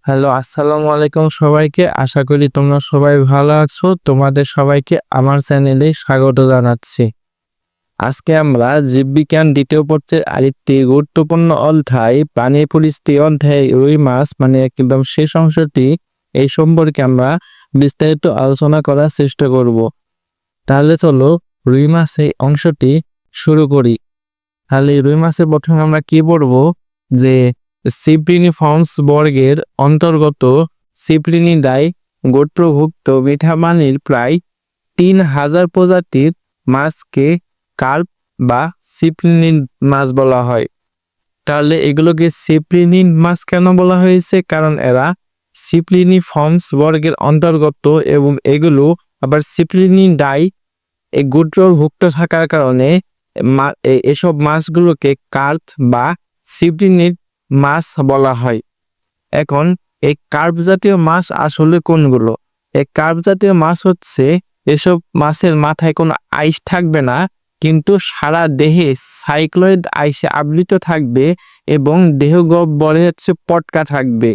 Hello, আসসালামু আলাইকুম সবাইকে। আশা করি তোমরা সবাই ভালো আছো। তোমাদের সবাইকে আমার চ্যানেলে স্বাগত জানাচ্ছি। আজকে আমরা জীববিজ্ঞান দ্বিতীয় পত্রের আরেকটি গুরুত্বপূর্ণ অধ্যায় প্রাণী পরিস্থিতি অধ্যায় রুই মাছ মানে একদম শেষ অংশটি এই সম্পর্কে আমরা বিস্তারিত আলোচনা করার চেষ্টা করব। তাহলে চলো রুই মাছ এই অংশটি শুরু করি। তাহলে রুই মাছের প্রথমে আমরা কি পড়বো যে সিপ্রিনিফর্মস বর্গের অন্তর্গত সিপ্রিনিডাই গোত্রভুক্ত মিঠা পানির প্রায় 3000 প্রজাতির মাছকে কার্প বা সিপ্রিনিড মাছ বলা হয়। তাহলে এগুলোকে সিপ্রিনিড মাছ কেন বলা হয়েছে? কারণ এরা সিপ্রিনিফর্মস বর্গের অন্তর্গত এবং এগুলো আবার সিপ্রিনিডাই এই গোত্রভুক্ত থাকার কারণে এসব মাছগুলোকে কার্প বা সিপ্রিনিড মাছ বলা হয়। এখন এই কার্প জাতীয় মাছ আসলে কোনগুলো? এই কার্প জাতীয় মাছ হচ্ছে এসব মাছের মাথায় কোনো আইস থাকবে না, কিন্তু সারা দেহে সাইক্লয়েড আইসে আবৃত থাকবে এবং দেহ গহ্বরে হচ্ছে পটকা থাকবে।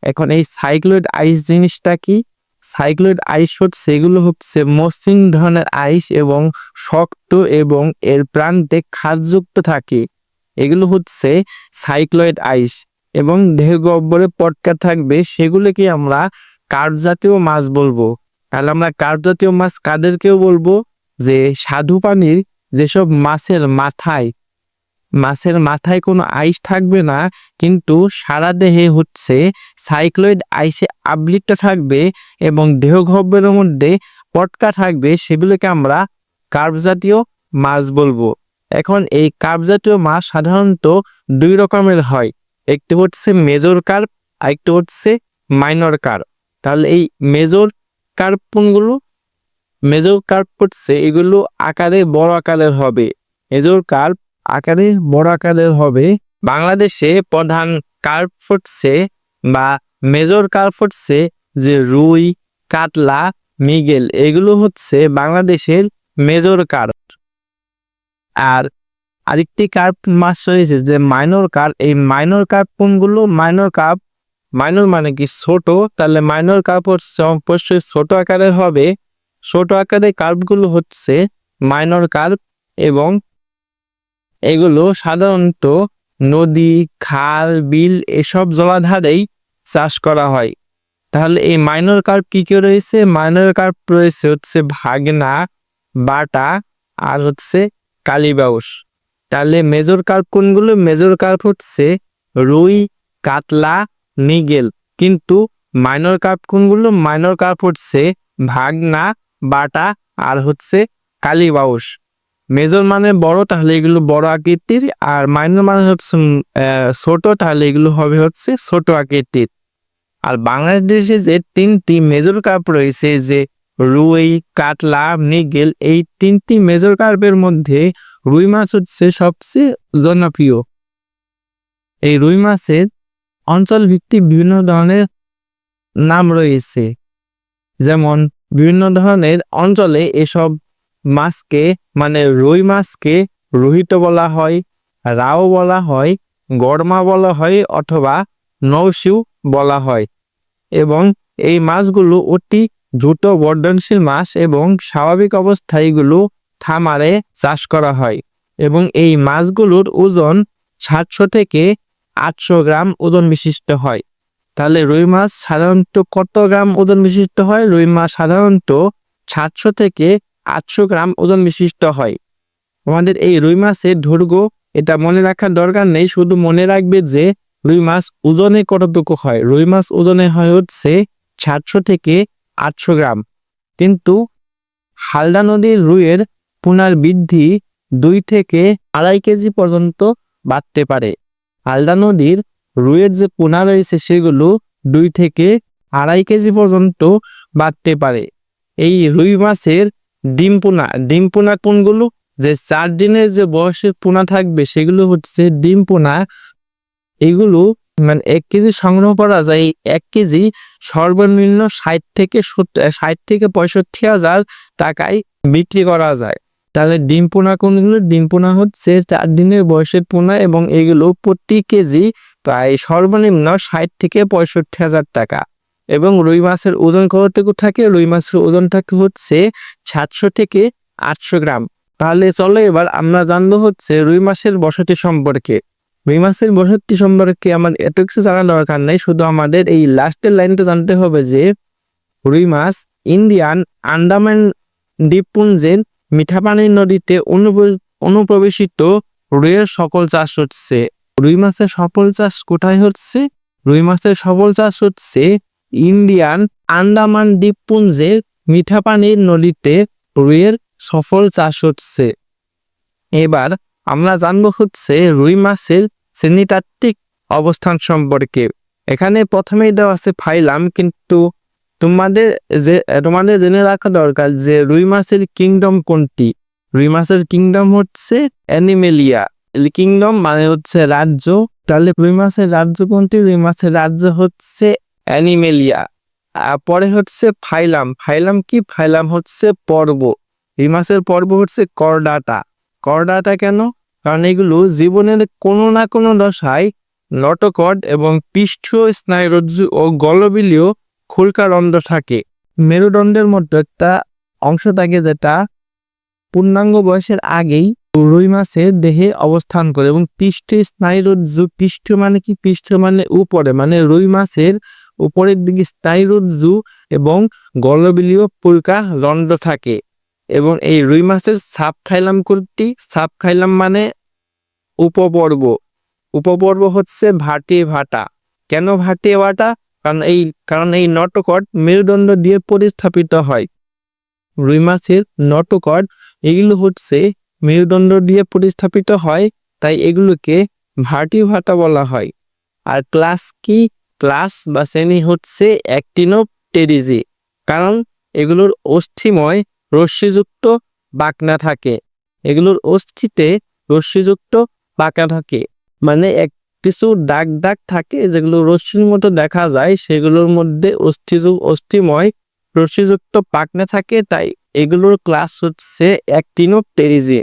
এখন এই সাইক্লয়েড আইস জিনিসটা কি? সাইক্লয়েড আইস হচ্ছে এগুলো হচ্ছে মসৃণ ধরনের আইস এবং শক্ত এবং এর প্রান্তে ক্ষারযুক্ত থাকে। এগুলো হচ্ছে সাইক্লয়েড আইস এবং দেহ গহ্বরে পটকা থাকবে, সেগুলোকে আমরা কার্প জাতীয় মাছ বলবো। তাহলে আমরা কার্প জাতীয় মাছ কাদেরকেও বলবো? যে স্বাদু পানির যেসব মাছের মাথায় কোনো আইস থাকবে না, কিন্তু সারা দেহে হচ্ছে সাইক্লয়েড আইসে আবৃত থাকবে এবং দেহ গহ্বরের মধ্যে পটকা থাকবে, সেগুলোকে আমরা কার্প জাতীয় মাছ বলবো। এখন এই কার্প জাতীয় মাছ সাধারণত দুই রকমের হয়, একটি হচ্ছে মেজর কার্প আর একটি হচ্ছে মাইনর কার্প। তাহলে এই মেজর কার্প কোনগুলো? মেজর কার্প হচ্ছে এগুলো আকারে বড় আকারের হবে। মেজর কার্প আকারে বড় আকারের হবে। বাংলাদেশে প্রধান কার্প হচ্ছে বা মেজর কার্প হচ্ছে যে রুই, কাতলা, মৃগেল, এগুলো হচ্ছে বাংলাদেশের মেজর কার্প। আর আরেকটি কার্প মাছ রয়েছে যে মাইনর কার্প। এই মাইনর কার্প কোনগুলো? মাইনর মানে কি ছোট, তাহলে মাইনর কার্প হচ্ছে অবশ্যই ছোট আকারের হবে। ছোট আকারের কার্পগুলো হচ্ছে মাইনর কার্প এবং এগুলো সাধারণত নদী, খাল, বিল এসব জলাধারেই চাষ করা হয়। তাহলে এই মাইনর কার্প কি কি রয়েছে? মাইনর কার্প রয়েছে হচ্ছে ভাগনা, বাটা আর হচ্ছে কালীবাউস। তাহলে মেজর কার্প কোনগুলো? মেজর কার্প হচ্ছে রুই, কাতলা, মৃগেল। কিন্তু মাইনর কার্প কোনগুলো? মাইনর কার্প হচ্ছে ভাগনা, বাটা আর হচ্ছে কালীবাউস। মেজর মানে বড়, তাহলে এগুলো বড় আকৃতির, আর মাইনর মানে হচ্ছে ছোট, তাহলে এগুলো হবে হচ্ছে ছোট আকৃতির। আর বাংলাদেশে যে তিনটি মেজর কার্প রয়েছে যে রুই, কাতলা, মৃগেল, এই তিনটি মেজর কার্পের মধ্যে রুই মাছ হচ্ছে সবচেয়ে জনপ্রিয়। এই রুই মাছের অঞ্চল ভিত্তিক বিভিন্ন ধরনের নাম রয়েছে, যেমন বিভিন্ন ধরনের অঞ্চলে এসব মাছকে মানে রুই মাছকে রোহিত বলা হয়, রাও বলা হয়, গড়মা বলা হয় অথবা নৌশিউ বলা হয়। এবং এই মাছগুলো অতি দ্রুত বর্ধনশীল মাছ এবং স্বাভাবিক অবস্থায় এগুলো খামারে চাষ করা হয় এবং এই মাছগুলোর ওজন 700 থেকে 800 গ্রাম ওজন বিশিষ্ট হয়। তাহলে রুই মাছ সাধারণত কত গ্রাম ওজন বিশিষ্ট হয়? রুই মাছ সাধারণত 700 থেকে 800 গ্রাম ওজন বিশিষ্ট হয়। আমাদের এই রুই মাছের দৈর্ঘ্য এটা মনে রাখার দরকার নেই, শুধু মনে রাখবে যে রুই মাছ ওজনে কতটুকু হয়। রুই মাছ ওজনে হয় হচ্ছে 700 থেকে 800 গ্রাম। কিন্তু হালদা নদীর রুইয়ের পোনার বৃদ্ধি 2 থেকে 2.5 কেজি পর্যন্ত বাড়তে পারে। হালদা নদীর রুইয়ের যে পোনা রয়েছে সেগুলো 2 থেকে 2.5 কেজি পর্যন্ত বাড়তে পারে। এই রুই মাছের ডিম পোনা কোনগুলো? যে 4 দিনের যে বয়সের পোনা থাকবে সেগুলো হচ্ছে ডিম পোনা। এগুলো মানে 1 কেজি সংগ্রহ করা যায়। 1 কেজি সর্বনিম্ন 60 থেকে 65,000 টাকায় বিক্রি করা যায়। তাহলে ডিম পোনা কোনগুলো? ডিম পোনা হচ্ছে 4 দিনের বয়সের পোনা এবং এগুলো প্রতি কেজি প্রায় সর্বনিম্ন 60 থেকে 65,000 টাকা। এবং রুই মাছের ওজন কতটুকু থাকে? রুই মাছের ওজন থাকে হচ্ছে 700 থেকে 800 গ্রাম। তাহলে চলো এবার আমরা জানবো হচ্ছে রুই মাছের বসতি সম্পর্কে। রুই মাছের বসতি সম্পর্কে আমার এত কিছু জানার দরকার নেই, শুধু আমাদের এই লাস্টের লাইনটা জানতে হবে যে রুই মাছ ইন্ডিয়ান আন্দামান দ্বীপপুঞ্জের মিঠাপানির নদীতে অনুপ্রবেশিত রুইয়ের সকল চাষ হচ্ছে। রুই মাছের সফল চাষ কোথায় হচ্ছে? রুই মাছের সফল চাষ হচ্ছে ইন্ডিয়ান আন্দামান দ্বীপপুঞ্জের মিঠাপানির নদীতে রুইয়ের সফল চাষ হচ্ছে। এবার আমরা জানবো হচ্ছে রুই মাছের শ্রেণীতাত্ত্বিক অবস্থান সম্পর্কে। এখানে প্রথমেই দেওয়া আছে ফাইলাম, কিন্তু তোমাদের জেনে রাখা দরকার যে রুই মাছের কিংডম কোনটি। রুই মাছের কিংডম হচ্ছে অ্যানিমেলিয়া। কিংডম মানে হচ্ছে রাজ্য, তাহলে রুই মাছের রাজ্য কোনটি? রুই মাছের রাজ্য হচ্ছে অ্যানিমেলিয়া। পরে হচ্ছে ফাইলাম। ফাইলাম কি? ফাইলাম হচ্ছে পর্ব। রুই মাছের পর্ব হচ্ছে করডাটা। করডাটা কেন? কারণ এগুলো জীবনের কোনো না কোনো দশায় নটোকর্ড এবং পৃষ্ঠীয় স্নায়ুরজ্জু ও গলবিলীয় খুলকারন্ধ্র থাকে। মেরুদণ্ডের মধ্যে একটা অংশ থাকে যেটা পূর্ণাঙ্গ বয়সের আগেই রুই মাছের দেহে অবস্থান করে। এবং পৃষ্ঠে স্নায়ুরজ্জু, পৃষ্ঠ মানে কি? পৃষ্ঠ মানে উপরে, মানে রুই মাছের উপরের দিকে স্নায়ুরজ্জু এবং গলবিলীয় খুলকারন্ধ্র থাকে। এবং এই রুই মাছের সাবখাইলাম কোনটি? সাবখাইলাম মানে উপপর্ব। উপপর্ব হচ্ছে ভাটা। কেন ভাটা? কারণ এই নটোকর্ড মেরুদণ্ড দিয়ে প্রতিস্থাপিত হয়। রুই মাছের নটোকর্ড এগুলো হচ্ছে মেরুদণ্ড দিয়ে প্রতিস্থাপিত হয়, তাই এগুলোকে ভাটা বলা হয়। আর ক্লাস কি? ক্লাস বা শ্রেণী হচ্ছে অ্যাক্টিনোপটেরিজি, কারণ এগুলোর অস্থিময় রশ্মিযুক্ত বাকনা থাকে। এগুলোর অস্থিতে রশ্মিযুক্ত বাঁকা থাকে, মানে কিছু দাগ থাকে যেগুলো রশ্মির মতো দেখা যায়, সেগুলোর মধ্যে অস্থিময় রশ্মিযুক্ত পাখনা থাকে, তাই এগুলোর ক্লাস হচ্ছে অ্যাক্টিনোপটেরিজি।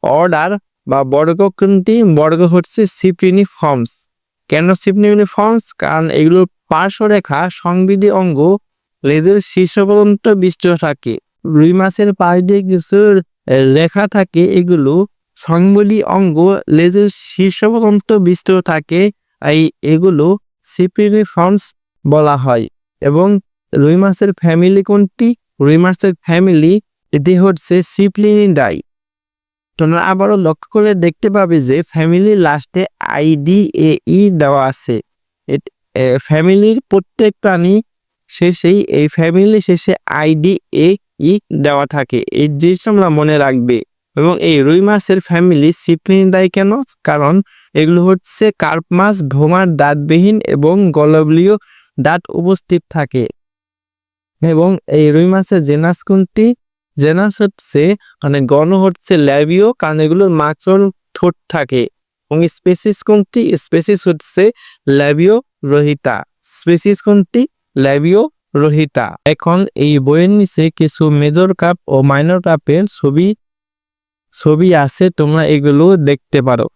অর্ডার বা বর্গ কোনটি? বর্গ হচ্ছে সিপ্রিনিফর্মস। কেন সিপ্রিনিফর্মস? কারণ এগুলোর পার্শ্বরেখা সংবিধি অঙ্গ লেজের শীর্ষ পর্যন্ত বিস্তৃত থাকে। রুই মাছের পাশ দিয়ে কিছু রেখা থাকে, এগুলো সংবলি অঙ্গ লেজের শীর্ষ পর্যন্ত বিস্তৃত থাকে, এই এগুলো সিপ্রিনিফর্মস বলা হয়। এবং রুই মাছের ফ্যামিলি কোনটি? রুই মাছের ফ্যামিলি এটি হচ্ছে সিপ্লিনিডাই। তোমরা আবারও লক্ষ্য করে দেখতে পাবে যে ফ্যামিলির লাস্টে IDAE দেওয়া আছে। ফ্যামিলির প্রত্যেক প্রাণী শেষেই এই ফ্যামিলি শেষে IDAE দেওয়া থাকে, এই জিনিসটা আমরা মনে রাখবে। এবং এই রুই মাছের ফ্যামিলি সিপ্লিনিডাই কেন? কারণ এগুলো হচ্ছে কার্প মাছ, ভোমার দাঁতবিহীন এবং গলবিলীয় দাঁত উপস্থিত থাকে। এবং এই রুই মাছের জেনাস কোনটি? জেনাস হচ্ছে গণ হচ্ছে ল্যাবিও, কারণ এগুলোর মাচল ঠোঁট থাকে। এবং স্পেসিস কোনটি? স্পেসিস হচ্ছে ল্যাবিও রহিতা। স্পেসিস কোনটি? ল্যাবিও রহিতা। এখন এই বইয়ের নিচে কিছু মেজর কাপ ও মাইনর কাপের ছবি আছে, তোমরা এগুলো দেখতে পারো।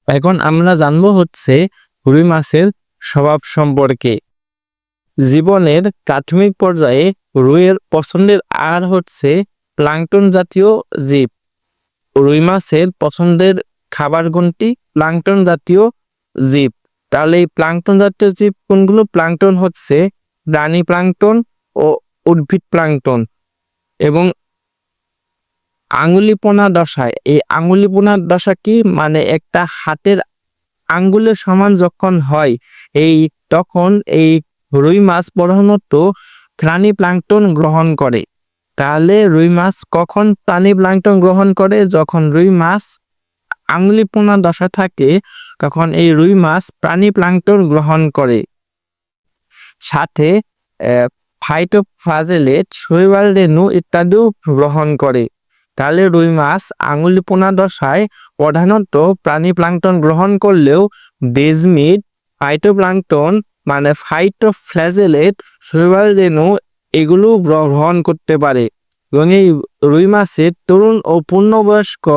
এখন আমরা জানবো হচ্ছে রুই মাছের স্বভাব সম্পর্কে। জীবনের প্রাথমিক পর্যায়ে রুইয়ের পছন্দের আহার হচ্ছে প্লাঙ্কটন জাতীয় জীব। রুই মাছের পছন্দের খাবার কোনটি? প্লাঙ্কটন জাতীয় জীব। তাহলে এই প্লাঙ্কটন জাতীয় জীব কোনগুলো? প্লাঙ্কটন হচ্ছে প্রাণী প্লাঙ্কটন ও উদ্ভিদ প্লাঙ্কটন। এবং আঙুলিপোনা দশায়, এই আঙুলিপোনা দশা কি? মানে একটা হাতের আঙ্গুলের সমান যখন হয় তখন এই রুই মাছ প্রধানত প্রাণী প্লাঙ্কটন গ্রহণ করে। তাহলে রুই মাছ কখন প্রাণী প্লাঙ্কটন গ্রহণ করে? যখন রুই মাছ আঙুলিপোনা দশা থাকে তখন এই রুই মাছ প্রাণী প্লাঙ্কটন গ্রহণ করে। সাথে ফাইটোফ্লাজেলেট, শৈবাল রেণু ইত্যাদিও গ্রহণ করে। তাহলে রুই মাছ আঙুলিপোনা দশায় প্রধানত প্রাণী প্লাঙ্কটন গ্রহণ করলেও বেজমিট, ফাইটোপ্লাঙ্কটন মানে ফাইটোফ্লাজেলেট, শৈবাল রেণু এগুলো গ্রহণ করতে পারে। এবং এই রুই মাছের তরুণ ও পূর্ণবয়স্ক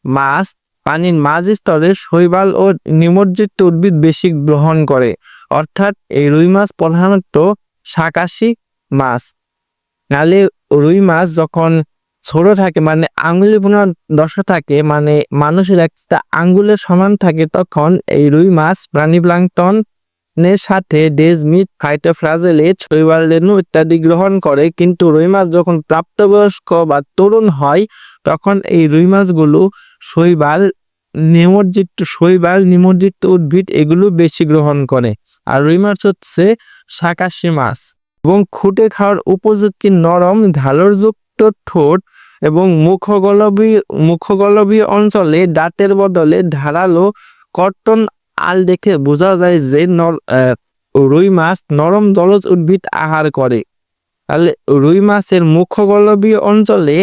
মাছ পানির মাঝ স্তরে শৈবাল ও নিমজ্জিত উদ্ভিদ বেশি গ্রহণ করে। অর্থাৎ এই রুই মাছ প্রধানত শাকাশি মাছ। নাহলে রুই মাছ যখন ছোট থাকে মানে আঙ্গুলের পুনর দশা থাকে, মানে মানুষের একটা আঙ্গুলের সমান থাকে, তখন এই রুই মাছ প্রাণী প্লাঙ্কটনের সাথে ডেজ মিট, ফাইটোফ্লাজেলেট, শৈবাল রেণু ইত্যাদি গ্রহণ করে। কিন্তু রুই মাছ যখন প্রাপ্তবয়স্ক বা তরুণ হয় তখন এই রুই মাছগুলো শৈবাল নিমজ্জিত উদ্ভিদ এগুলো বেশি গ্রহণ করে। আর রুই মাছ হচ্ছে শাকাশি মাছ এবং খুঁটে খাওয়ার উপযুক্ত নরম ঢালরযুক্ত ঠোঁট এবং মুখগলবীয় অঞ্চলে দাঁতের বদলে ধারালো কর্তন আল দেখে বোঝা যায় যে রুই মাছ নরম জলজ উদ্ভিদ আহার করে। তাহলে রুই মাছের মুখগলবীয় অঞ্চলে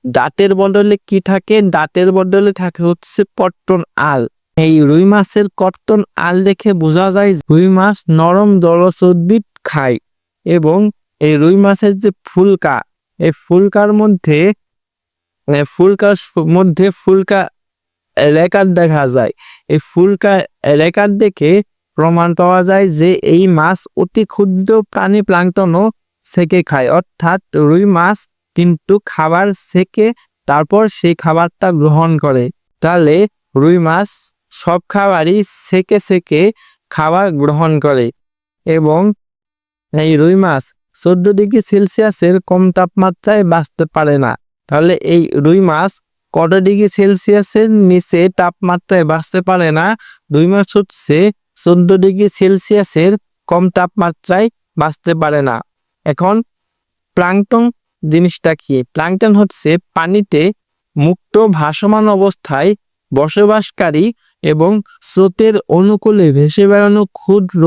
দাঁতের বদলে কি থাকে? দাঁতের বদলে থাকে হচ্ছে কর্তন আল। এই রুই মাছের কর্তন আল দেখে বোঝা যায় রুই মাছ নরম জলজ উদ্ভিদ খায়। এবং এই রুই মাছের যে ফুলকা, এই ফুলকার মধ্যে ফুলকা রেখার দেখা যায়। এই ফুলকা রেখার দেখে প্রমাণ পাওয়া যায় যে এই মাছ অতি ক্ষুদ্র প্রাণী প্লাঙ্কটনও সেকে খায়। অর্থাৎ রুই মাছ কিন্তু খাবার সেকে তারপর সেই খাবারটা গ্রহণ করে। তাহলে রুই মাছ সব খাবারই সেকে খাবার গ্রহণ করে। এবং এই রুই মাছ 14 ডিগ্রি সেলসিয়াসের কম তাপমাত্রায় বাঁচতে পারে না। তাহলে এই রুই মাছ কত ডিগ্রি সেলসিয়াসের নিচে তাপমাত্রায় বাঁচতে পারে না? রুই মাছ হচ্ছে 14 ডিগ্রি সেলসিয়াসের কম তাপমাত্রায় বাঁচতে পারে না। এখন প্লাঙ্কটন জিনিসটা কি? প্লাঙ্কটন হচ্ছে পানিতে মুক্ত ভাসমান অবস্থায় বসবাসকারী এবং স্রোতের অনুকূলে ভেসে বেড়ানো ক্ষুদ্র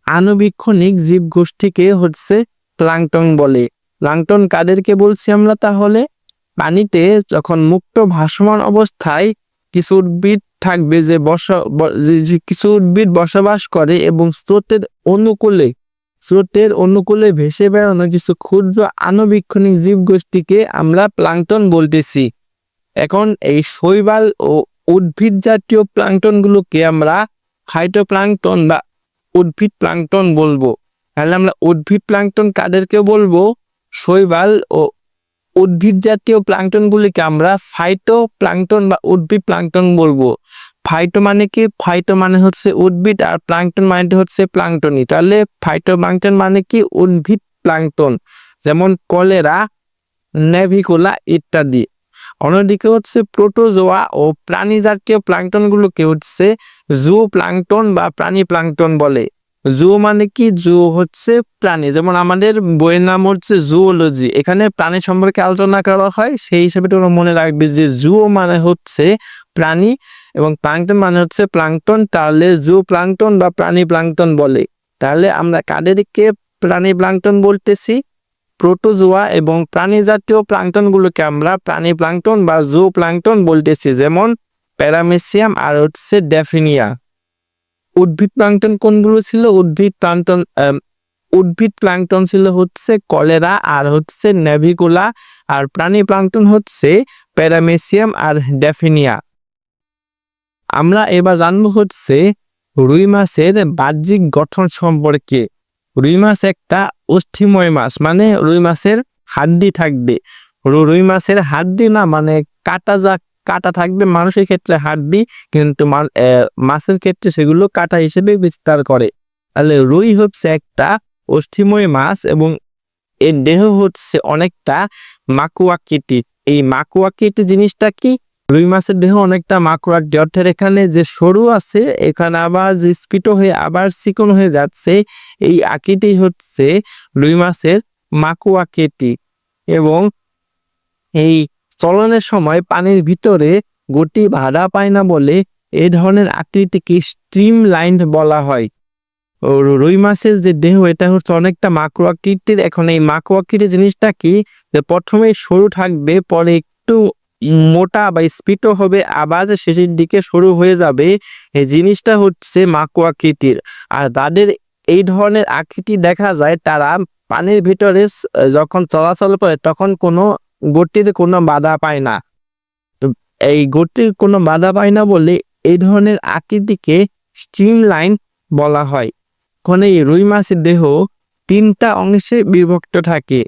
আণুবীক্ষণিক জীবগোষ্ঠীকে হচ্ছে প্লাঙ্কটন বলে। প্লাঙ্কটন কাদেরকে বলছি আমরা? তাহলে পানিতে যখন মুক্ত ভাসমান অবস্থায় কিছু উদ্ভিদ থাকবে যে কিছু উদ্ভিদ বসবাস করে এবং স্রোতের অনুকূলে ভেসে বেড়ানো কিছু ক্ষুদ্র আণুবীক্ষণিক জীবগোষ্ঠীকে আমরা প্লাঙ্কটন বলতেছি। এখন এই শৈবাল ও উদ্ভিদ জাতীয় প্লাঙ্কটনগুলোকে আমরা ফাইটোপ্লাঙ্কটন বা উদ্ভিদ প্লাঙ্কটন বলবো। তাহলে আমরা উদ্ভিদ প্লাঙ্কটন কাদেরকে বলবো? শৈবাল ও উদ্ভিদ জাতীয় প্লাঙ্কটনগুলিকে আমরা ফাইটোপ্লাঙ্কটন বা উদ্ভিদ প্লাঙ্কটন বলবো। ফাইটো মানে কি? ফাইটো মানে হচ্ছে উদ্ভিদ, আর প্লাঙ্কটন মানে হচ্ছে প্লাঙ্কটনই। তাহলে ফাইটোপ্লাঙ্কটন মানে কি? উদ্ভিদ প্লাঙ্কটন, যেমন কলেরা, নেভিকুলা ইত্যাদি। অন্যদিকে হচ্ছে প্রোটোজোয়া ও প্রাণী জাতীয় প্লাঙ্কটনগুলোকে হচ্ছে জু প্লাঙ্কটন বা প্রাণী প্লাঙ্কটন বলে। জু মানে কি? জু হচ্ছে প্রাণী, যেমন আমাদের বইয়ের নাম হচ্ছে জুওলজি, এখানে প্রাণী সম্পর্কে আলোচনা করা হয়, সেই হিসেবে তোমরা মনে রাখবে যে জু মানে হচ্ছে প্রাণী এবং প্লাঙ্কটন মানে হচ্ছে প্লাঙ্কটন। তাহলে জু প্লাঙ্কটন বা প্রাণী প্লাঙ্কটন বলে। তাহলে আমরা কাদেরকে প্রাণী প্লাঙ্কটন বলতেছি? প্রোটোজোয়া এবং প্রাণী জাতীয় প্লাঙ্কটনগুলোকে আমরা প্রাণী প্লাঙ্কটন বা জু প্লাঙ্কটন বলতেছি, যেমন প্যারামেসিয়াম আর হচ্ছে ড্যাফিনিয়া। উদ্ভিদ প্লাঙ্কটন কোনগুলো ছিল? উদ্ভিদ প্লাঙ্কটন ছিল হচ্ছে কলেরা আর হচ্ছে নেভিকুলা, আর প্রাণী প্লাঙ্কটন হচ্ছে প্যারামেসিয়াম আর ড্যাফিনিয়া। আমরা এবার জানবো হচ্ছে রুই মাছের বাহ্যিক গঠন সম্পর্কে। রুই মাছ একটা অস্থিময় মাছ, মানে রুই মাছের হাড্ডি থাকবে। রুই মাছের হাড্ডি না, মানে কাটা থাকবে। মানুষের ক্ষেত্রে হাড্ডি, কিন্তু মাছের ক্ষেত্রে সেগুলো কাটা হিসেবে বিস্তার করে। তাহলে রুই হচ্ছে একটা অস্থিময় মাছ এবং এর দেহ হচ্ছে অনেকটা মাকুয়াকৃতি। এই মাকুয়াকৃতি জিনিসটা কি? রুই মাছের দেহ অনেকটা মাকুয়াকৃতি, অর্থাৎ এখানে যে সরু আছে এখানে আবার যে স্ফীত হয়ে আবার চিকন হয়ে যাচ্ছে, এই আকৃতি হচ্ছে রুই মাছের মাকুয়াকৃতি। এবং এই চলনের সময় পানির ভিতরে গতি ভাড়া পায় না বলে এই ধরনের আকৃতিকে স্ট্রিম লাইন বলা হয়। রুই মাছের যে দেহ এটা হচ্ছে অনেকটা মাকড় আকৃতির। এখন এই মাকড় আকৃতির জিনিসটা কি? যে প্রথমে সরু থাকবে, পরে একটু মোটা বা স্ফীত হবে, আবার শেষের দিকে সরু হয়ে যাবে। এই জিনিসটা হচ্ছে মাকড় আকৃতির। আর তাদের এই ধরনের আকৃতি দেখা যায় তারা পানির ভিতরে যখন চলাচল করে তখন কোনো গতিতে কোনো বাধা পায় না। এই গতির কোনো বাধা পায় না বলে এই ধরনের আকৃতিকে স্ট্রিমলাইন বলা হয়। এখন এই রুই মাছের দেহ 3টা অংশে বিভক্ত থাকে।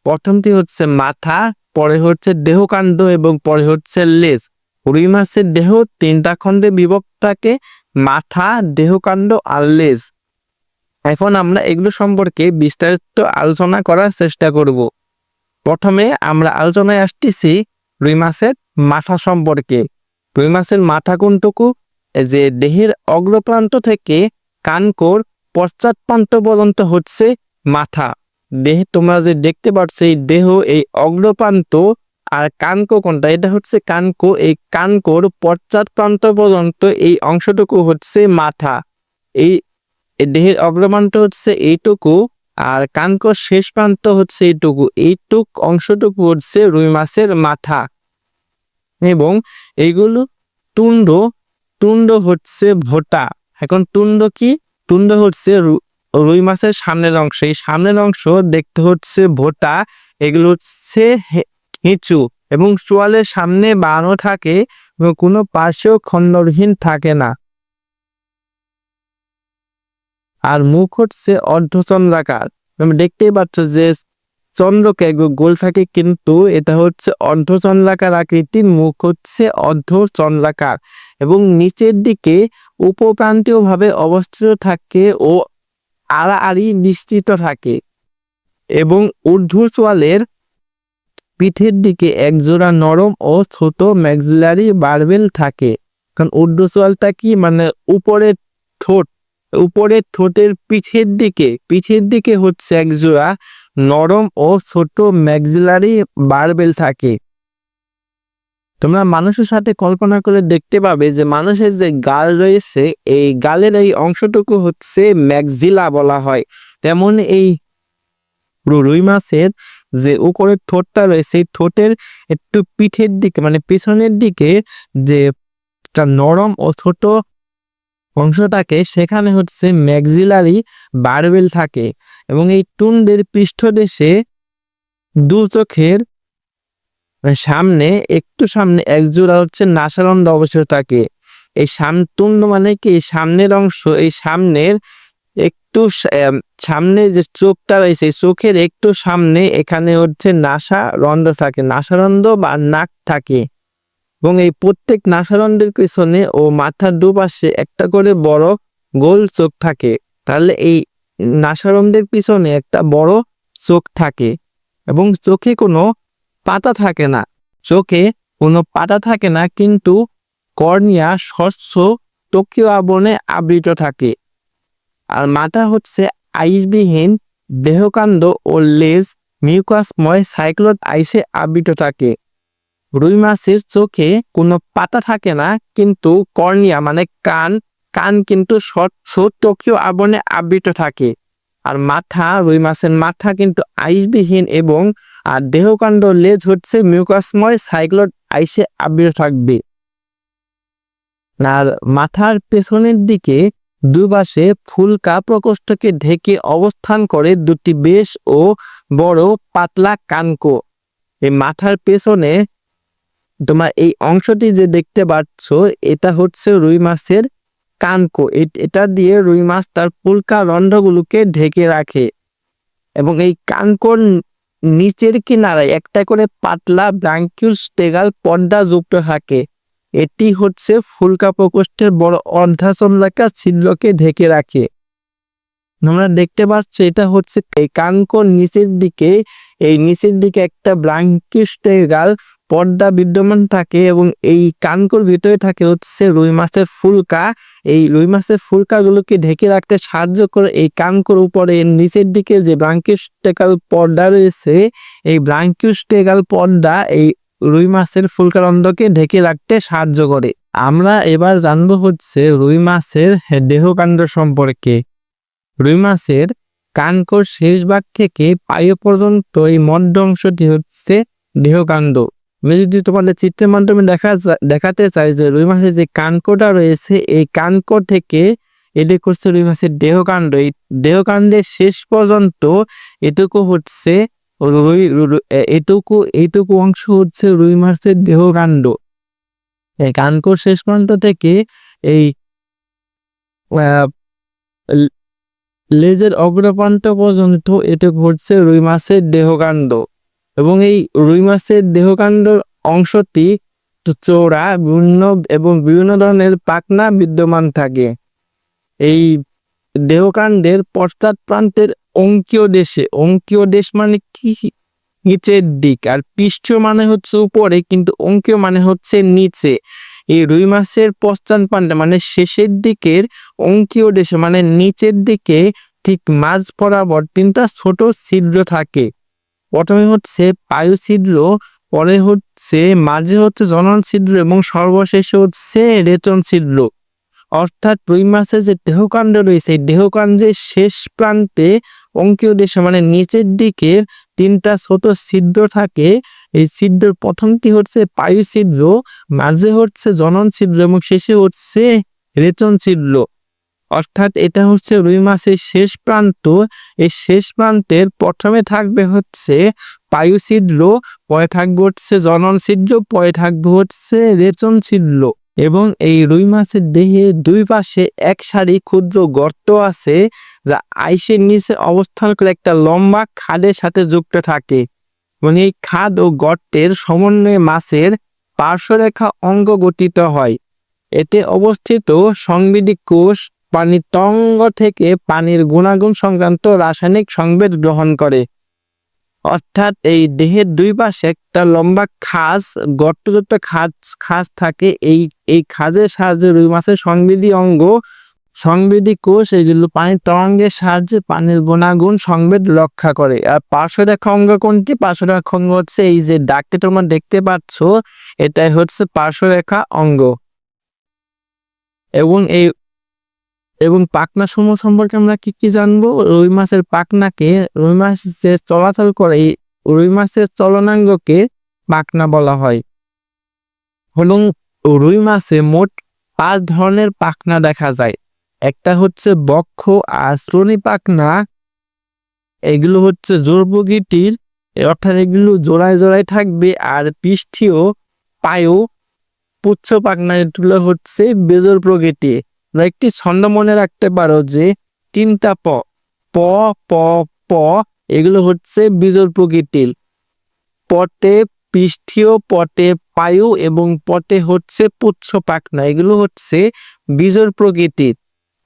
প্রথমটি হচ্ছে মাথা, পরে হচ্ছে দেহকাণ্ড এবং পরে হচ্ছে লেজ। রুই মাছের দেহ 3টা খণ্ডে বিভক্ত থাকে, মাথা, দেহকাণ্ড আর লেজ। এখন আমরা এগুলো সম্পর্কে বিস্তারিত আলোচনা করার চেষ্টা করব। প্রথমে আমরা আলোচনায় আসতেছি রুই মাছের মাথা সম্পর্কে। রুই মাছের মাথা কোনটুকু? যে দেহের অগ্রপ্রান্ত থেকে কানকোর পশ্চাৎ প্রান্ত পর্যন্ত হচ্ছে মাথা। দেহ তোমরা যে দেখতে পাচ্ছ এই দেহ, এই অগ্রপ্রান্ত আর কানকো কোনটা? এটা হচ্ছে কানকো। এই কানকোর পশ্চাৎ প্রান্ত পর্যন্ত এই অংশটুকু হচ্ছে মাথা। এই দেহের অগ্রপ্রান্ত হচ্ছে এইটুকু আর কানকোর শেষ প্রান্ত হচ্ছে এইটুকু। অংশটুকু হচ্ছে রুই মাছের মাথা। এবং এইগুলো তুণ্ড। তুণ্ড হচ্ছে ভোঁতা। এখন তুণ্ড কি? তুণ্ড হচ্ছে রুই মাছের সামনের অংশ। এই সামনের অংশ দেখতে হচ্ছে ভোঁতা। এগুলো হচ্ছে হিঁচু এবং চোয়ালের সামনে বানো থাকে এবং কোনো পাশেও খণ্ডহীন থাকে না। আর মুখ হচ্ছে অর্ধচন্দ্রাকার। তুমি দেখতেই পাচ্ছ যে চন্দ্রকে গোল থাকে, কিন্তু এটা হচ্ছে অর্ধচন্দ্রাকার আকৃতির। মুখ হচ্ছে অর্ধচন্দ্রাকার এবং নিচের দিকে উপপ্রান্তীয় ভাবে অবস্থিত থাকে ও আড়াআড়ি বিস্তৃত থাকে। এবং ঊর্ধ্বচোয়ালের পিঠের দিকে একজোড়া নরম ও ছোট ম্যাক্সিলারি বারবেল থাকে। কারণ ঊর্ধ্বচোয়ালটা কি? মানে উপরের ঠোঁট। উপরের ঠোঁটের পিঠের দিকে হচ্ছে একজোড়া নরম ও ছোট ম্যাক্সিলারি বারবেল থাকে। তোমরা মানুষের সাথে কল্পনা করে দেখতে পাবে যে মানুষের যে গাল রয়েছে, এই গালের এই অংশটুকু হচ্ছে ম্যাক্সিলা বলা হয়। তেমন এই রুই মাছের যে উপরের ঠোঁটটা রয়েছে, এই ঠোঁটের একটু পিঠের দিকে মানে পেছনের দিকে যে নরম ও ছোট অংশটাকে, সেখানে হচ্ছে ম্যাক্সিলারি বারবেল থাকে। এবং এই তুণ্ডের পৃষ্ঠদেশে দু চোখের সামনে একটু সামনে একজোড়া হচ্ছে নাসারন্ধ্র অবস্থিত থাকে। এই তুণ্ড মানে কি? সামনের অংশ। এই সামনের একটু সামনে যে চোখটা রয়েছে, চোখের একটু সামনে এখানে হচ্ছে নাসারন্ধ্র থাকে, নাসারন্ধ্র বা নাক থাকে। এবং এই প্রত্যেক নাসারন্ধ্রের পিছনে ও মাথার দুপাশে একটা করে বড় গোল চোখ থাকে। তাহলে এই নাসারন্ধ্রের পিছনে একটা বড় চোখ থাকে এবং চোখে কোনো পাতা থাকে না। কিন্তু কর্নিয়া স্বচ্ছ ত্বকীয় আবরণে আবৃত থাকে। আর মাথা হচ্ছে আইসবিহীন, দেহকাণ্ড ও লেজ মিউকাসময় সাইক্লোইড আইসে আবৃত থাকে। রুই মাছের চোখে কোনো পাতা থাকে না, কিন্তু কর্নিয়া মানে কান কিন্তু স্বচ্ছ ত্বকীয় আবরণে আবৃত থাকে। আর রুই মাছের মাথা কিন্তু আইসবিহীন এবং আর দেহকাণ্ড লেজ হচ্ছে মিউকাসময় সাইক্লোইড আইসে আবৃত থাকবে। আর মাথার পেছনের দিকে দুপাশে ফুলকা প্রকোষ্ঠকে ঢেকে অবস্থান করে দুটি বেশ ও বড় পাতলা কানকো। এই মাথার পেছনে তোমার এই অংশটি যে দেখতে পাচ্ছ, এটা হচ্ছে রুই মাছের কানকো। এটা দিয়ে রুই মাছ তার ফুলকা রন্ধ্রগুলোকে ঢেকে রাখে। এবং এই কানকোর নিচের কিনারায় একটা করে পাতলা ব্রাঙ্কিওস্টেগাল পর্দা যুক্ত থাকে। এটি হচ্ছে ফুলকা প্রকোষ্ঠের বড় অর্ধচন্দ্রাকার ছিদ্রকে ঢেকে রাখে। তোমরা দেখতে পাচ্ছ এটা হচ্ছে এই কানকোর নিচের দিকে একটা ব্রাঙ্কিওস্টেগাল পর্দা বিদ্যমান থাকে এবং এই কানকোর ভিতরে থাকে হচ্ছে রুই মাছের ফুলকা। এই রুই মাছের ফুলকাগুলোকে ঢেকে রাখতে সাহায্য করে এই কানকোর উপরে নিচের দিকে যে ব্রাঙ্কিওস্টেগাল পর্দা রয়েছে, এই ব্রাঙ্কিওস্টেগাল পর্দা এই রুই মাছের ফুলকারন্ধ্রকে ঢেকে রাখতে সাহায্য করে। আমরা এবার জানবো হচ্ছে রুই মাছের দেহকাণ্ড সম্পর্কে। রুই মাছের কানকোর শেষ ভাগ থেকে পায়ু পর্যন্ত এই মধ্য অংশটি হচ্ছে দেহকাণ্ড। আমি যদি তোমাদের চিত্রের মাধ্যমে দেখাতে চাই যে রুই মাছের যে কানকোটা রয়েছে, এই কানকো থেকে এটি করছে রুই মাছের দেহকাণ্ড। এই দেহকাণ্ডের শেষ পর্যন্ত এটুকু হচ্ছে এইটুকু অংশ হচ্ছে রুই মাছের দেহকাণ্ড। এই কানকোর শেষ প্রান্ত থেকে এই লেজের অগ্রপ্রান্ত পর্যন্ত এটা হচ্ছে রুই মাছের দেহকাণ্ড এবং এই রুই মাছের দেহকাণ্ড অংশটি চওড়া বিভিন্ন ধরনের পাখনা বিদ্যমান থাকে। এই দেহকাণ্ডের পশ্চাৎ প্রান্তের অঙ্কীয় দেশ মানে কি, নিচের দিক, আর পৃষ্ঠীয় মানে হচ্ছে উপরে, কিন্তু অঙ্কীয় মানে হচ্ছে নিচে। এই রুই মাছের পশ্চাৎ প্রান্তে মানে শেষের দিকের অঙ্কীয় দেশে মানে নিচের দিকে ঠিক মাঝ বরাবর তিনটা ছোট ছিদ্র থাকে। প্রথমে হচ্ছে পায়ু ছিদ্র, পরে হচ্ছে মাঝে হচ্ছে জনন ছিদ্র এবং সর্বশেষে হচ্ছে রেচন ছিদ্র। অর্থাৎ রুই মাছের যে দেহকাণ্ড রয়েছে এই দেহকাণ্ডের শেষ প্রান্তে অঙ্কীয় দেশে মানে নিচের দিকে তিনটা ছোট ছিদ্র থাকে। এই ছিদ্রের প্রথমটি হচ্ছে পায়ু ছিদ্র, মাঝে হচ্ছে জনন ছিদ্র এবং শেষে হচ্ছে রেচন ছিদ্র। অর্থাৎ এটা হচ্ছে রুই মাছের শেষ প্রান্ত। এই শেষ প্রান্তের প্রথমে থাকবে হচ্ছে পায়ু ছিদ্র, পরে থাকবে হচ্ছে জনন ছিদ্র, পরে থাকবে হচ্ছে রেচন ছিদ্র। এবং এই রুই মাছের দেহে দুই পাশে এক সারি ক্ষুদ্র গর্ত আছে যা আইসের নিচে অবস্থান করে একটা লম্বা খাদের সাথে যুক্ত থাকে এবং এই খাদ ও গর্তের সমন্বয়ে মাছের পার্শ্বরেখা অঙ্গ গঠিত হয়। এতে অবস্থিত সংবেদী কোষ পানির তরঙ্গ থেকে পানির গুণাগুণ সংক্রান্ত রাসায়নিক সংবেদ গ্রহণ করে। অর্থাৎ এই দেহের দুই পাশে একটা লম্বা গর্তযুক্ত খাঁজ থাকে। এই খাঁজের সাহায্যে রুই মাছের সংবেদী কোষ এগুলো পানির তরঙ্গের সাহায্যে পানির গুণাগুণ সংবেদ রক্ষা করে। আর পার্শ্বরেখা অঙ্গ কোনটি? পার্শ্বরেখা অঙ্গ হচ্ছে এই যে দাগটি তোমরা দেখতে পাচ্ছ, এটাই হচ্ছে পার্শ্বরেখা অঙ্গ। এবং পাখনা সমূহ সম্পর্কে আমরা কি জানবো? রুই মাছের পাখনাকে, রুই মাছ যে চলাচল করে এই রুই মাছের চলনাঙ্গকে পাখনা বলা হয়। এবং রুই মাছে মোট 5 ধরনের পাখনা দেখা যায়। একটা হচ্ছে বক্ষ আর শ্রোণী পাখনা, এগুলো হচ্ছে জোড় প্রকৃতির, অর্থাৎ এগুলো জোড়ায় জোড়ায় থাকবে। আর পৃষ্ঠীয় পায়ু পুচ্ছ পাখনা, এগুলো হচ্ছে বেজোড় প্রকৃতি। একটি ছন্দ মনে রাখতে পারো যে তিনটা প প প প এগুলো হচ্ছে বিজোড় প্রকৃতির। পটে পৃষ্ঠীয়, পটে পায়ু এবং পটে হচ্ছে পুচ্ছ পাখনা, এগুলো হচ্ছে বিজোড় প্রকৃতির।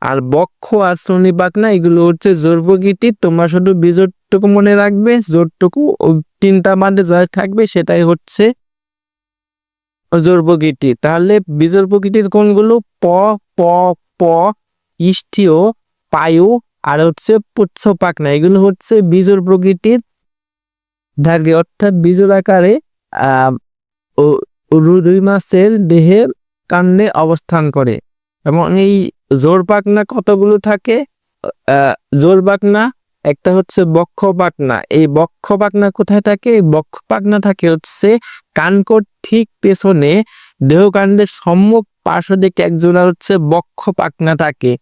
আর বক্ষ আর শ্রোণী পাখনা এগুলো হচ্ছে জোড় প্রকৃতির। তোমরা শুধু বিজোড়টুকু মনে রাখবে, জোড়টুকু তিনটা বাদে যা থাকবে সেটাই হচ্ছে জোড় প্রকৃতি। তাহলে বিজোড় প্রকৃতির কোনগুলো? প প প, ইষ্ঠীয়, পায়ু আর হচ্ছে পুচ্ছ পাখনা, এগুলো হচ্ছে বিজোড় প্রকৃতির থাকে। অর্থাৎ বিজোড় আকারে রুই মাছের দেহের কাণ্ডে অবস্থান করে। এবং এই জোড় পাখনা কতগুলো থাকে? জোড় পাখনা একটা হচ্ছে বক্ষ পাখনা। এই বক্ষ পাখনা কোথায় থাকে? এই বক্ষ পাখনা থাকে হচ্ছে কানকোর ঠিক পেছনে, দেহকাণ্ডের সম্মুখ পার্শ্ব দিকে একজোড়া হচ্ছে বক্ষ পাখনা থাকে।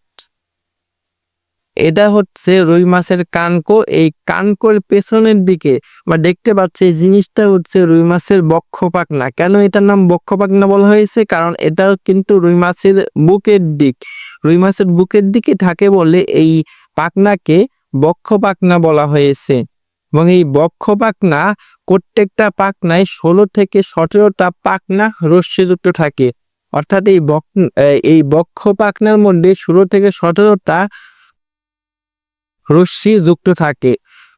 এটা হচ্ছে রুই মাছের কানকো। এই কানকোর পেছনের দিকে আমরা দেখতে পাচ্ছি এই জিনিসটা হচ্ছে রুই মাছের বক্ষ পাখনা। কেন এটার নাম বক্ষ পাখনা বলা হয়েছে? কারণ এটা কিন্তু রুই মাছের বুকের দিক, রুই মাছের বুকের দিকে থাকে বলে এই পাখনাকে বক্ষ পাখনা বলা হয়েছে। এবং এই বক্ষ পাখনা, প্রত্যেকটা পাখনায় 16 থেকে 17টা পাখনা রশ্মিযুক্ত থাকে। অর্থাৎ এই বক্ষ পাখনার মধ্যে 16 থেকে 17টা রশ্মি যুক্ত থাকে।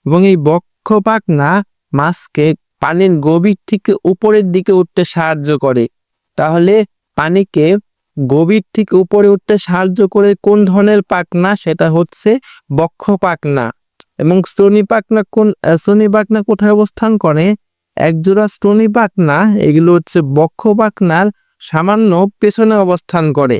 এবং এই বক্ষ পাখনা মাছকে পানির গভীর থেকে উপরের দিকে উঠতে সাহায্য করে। তাহলে পানিকে গভীর থেকে উপরে উঠতে সাহায্য করে কোন ধরনের পাখনা? সেটা হচ্ছে বক্ষ পাখনা। এবং শ্রোণী পাখনা কোথায় অবস্থান করে? একজোড়া শ্রোণী পাখনা, এগুলো হচ্ছে বক্ষ পাখনার সামান্য পেছনে অবস্থান করে।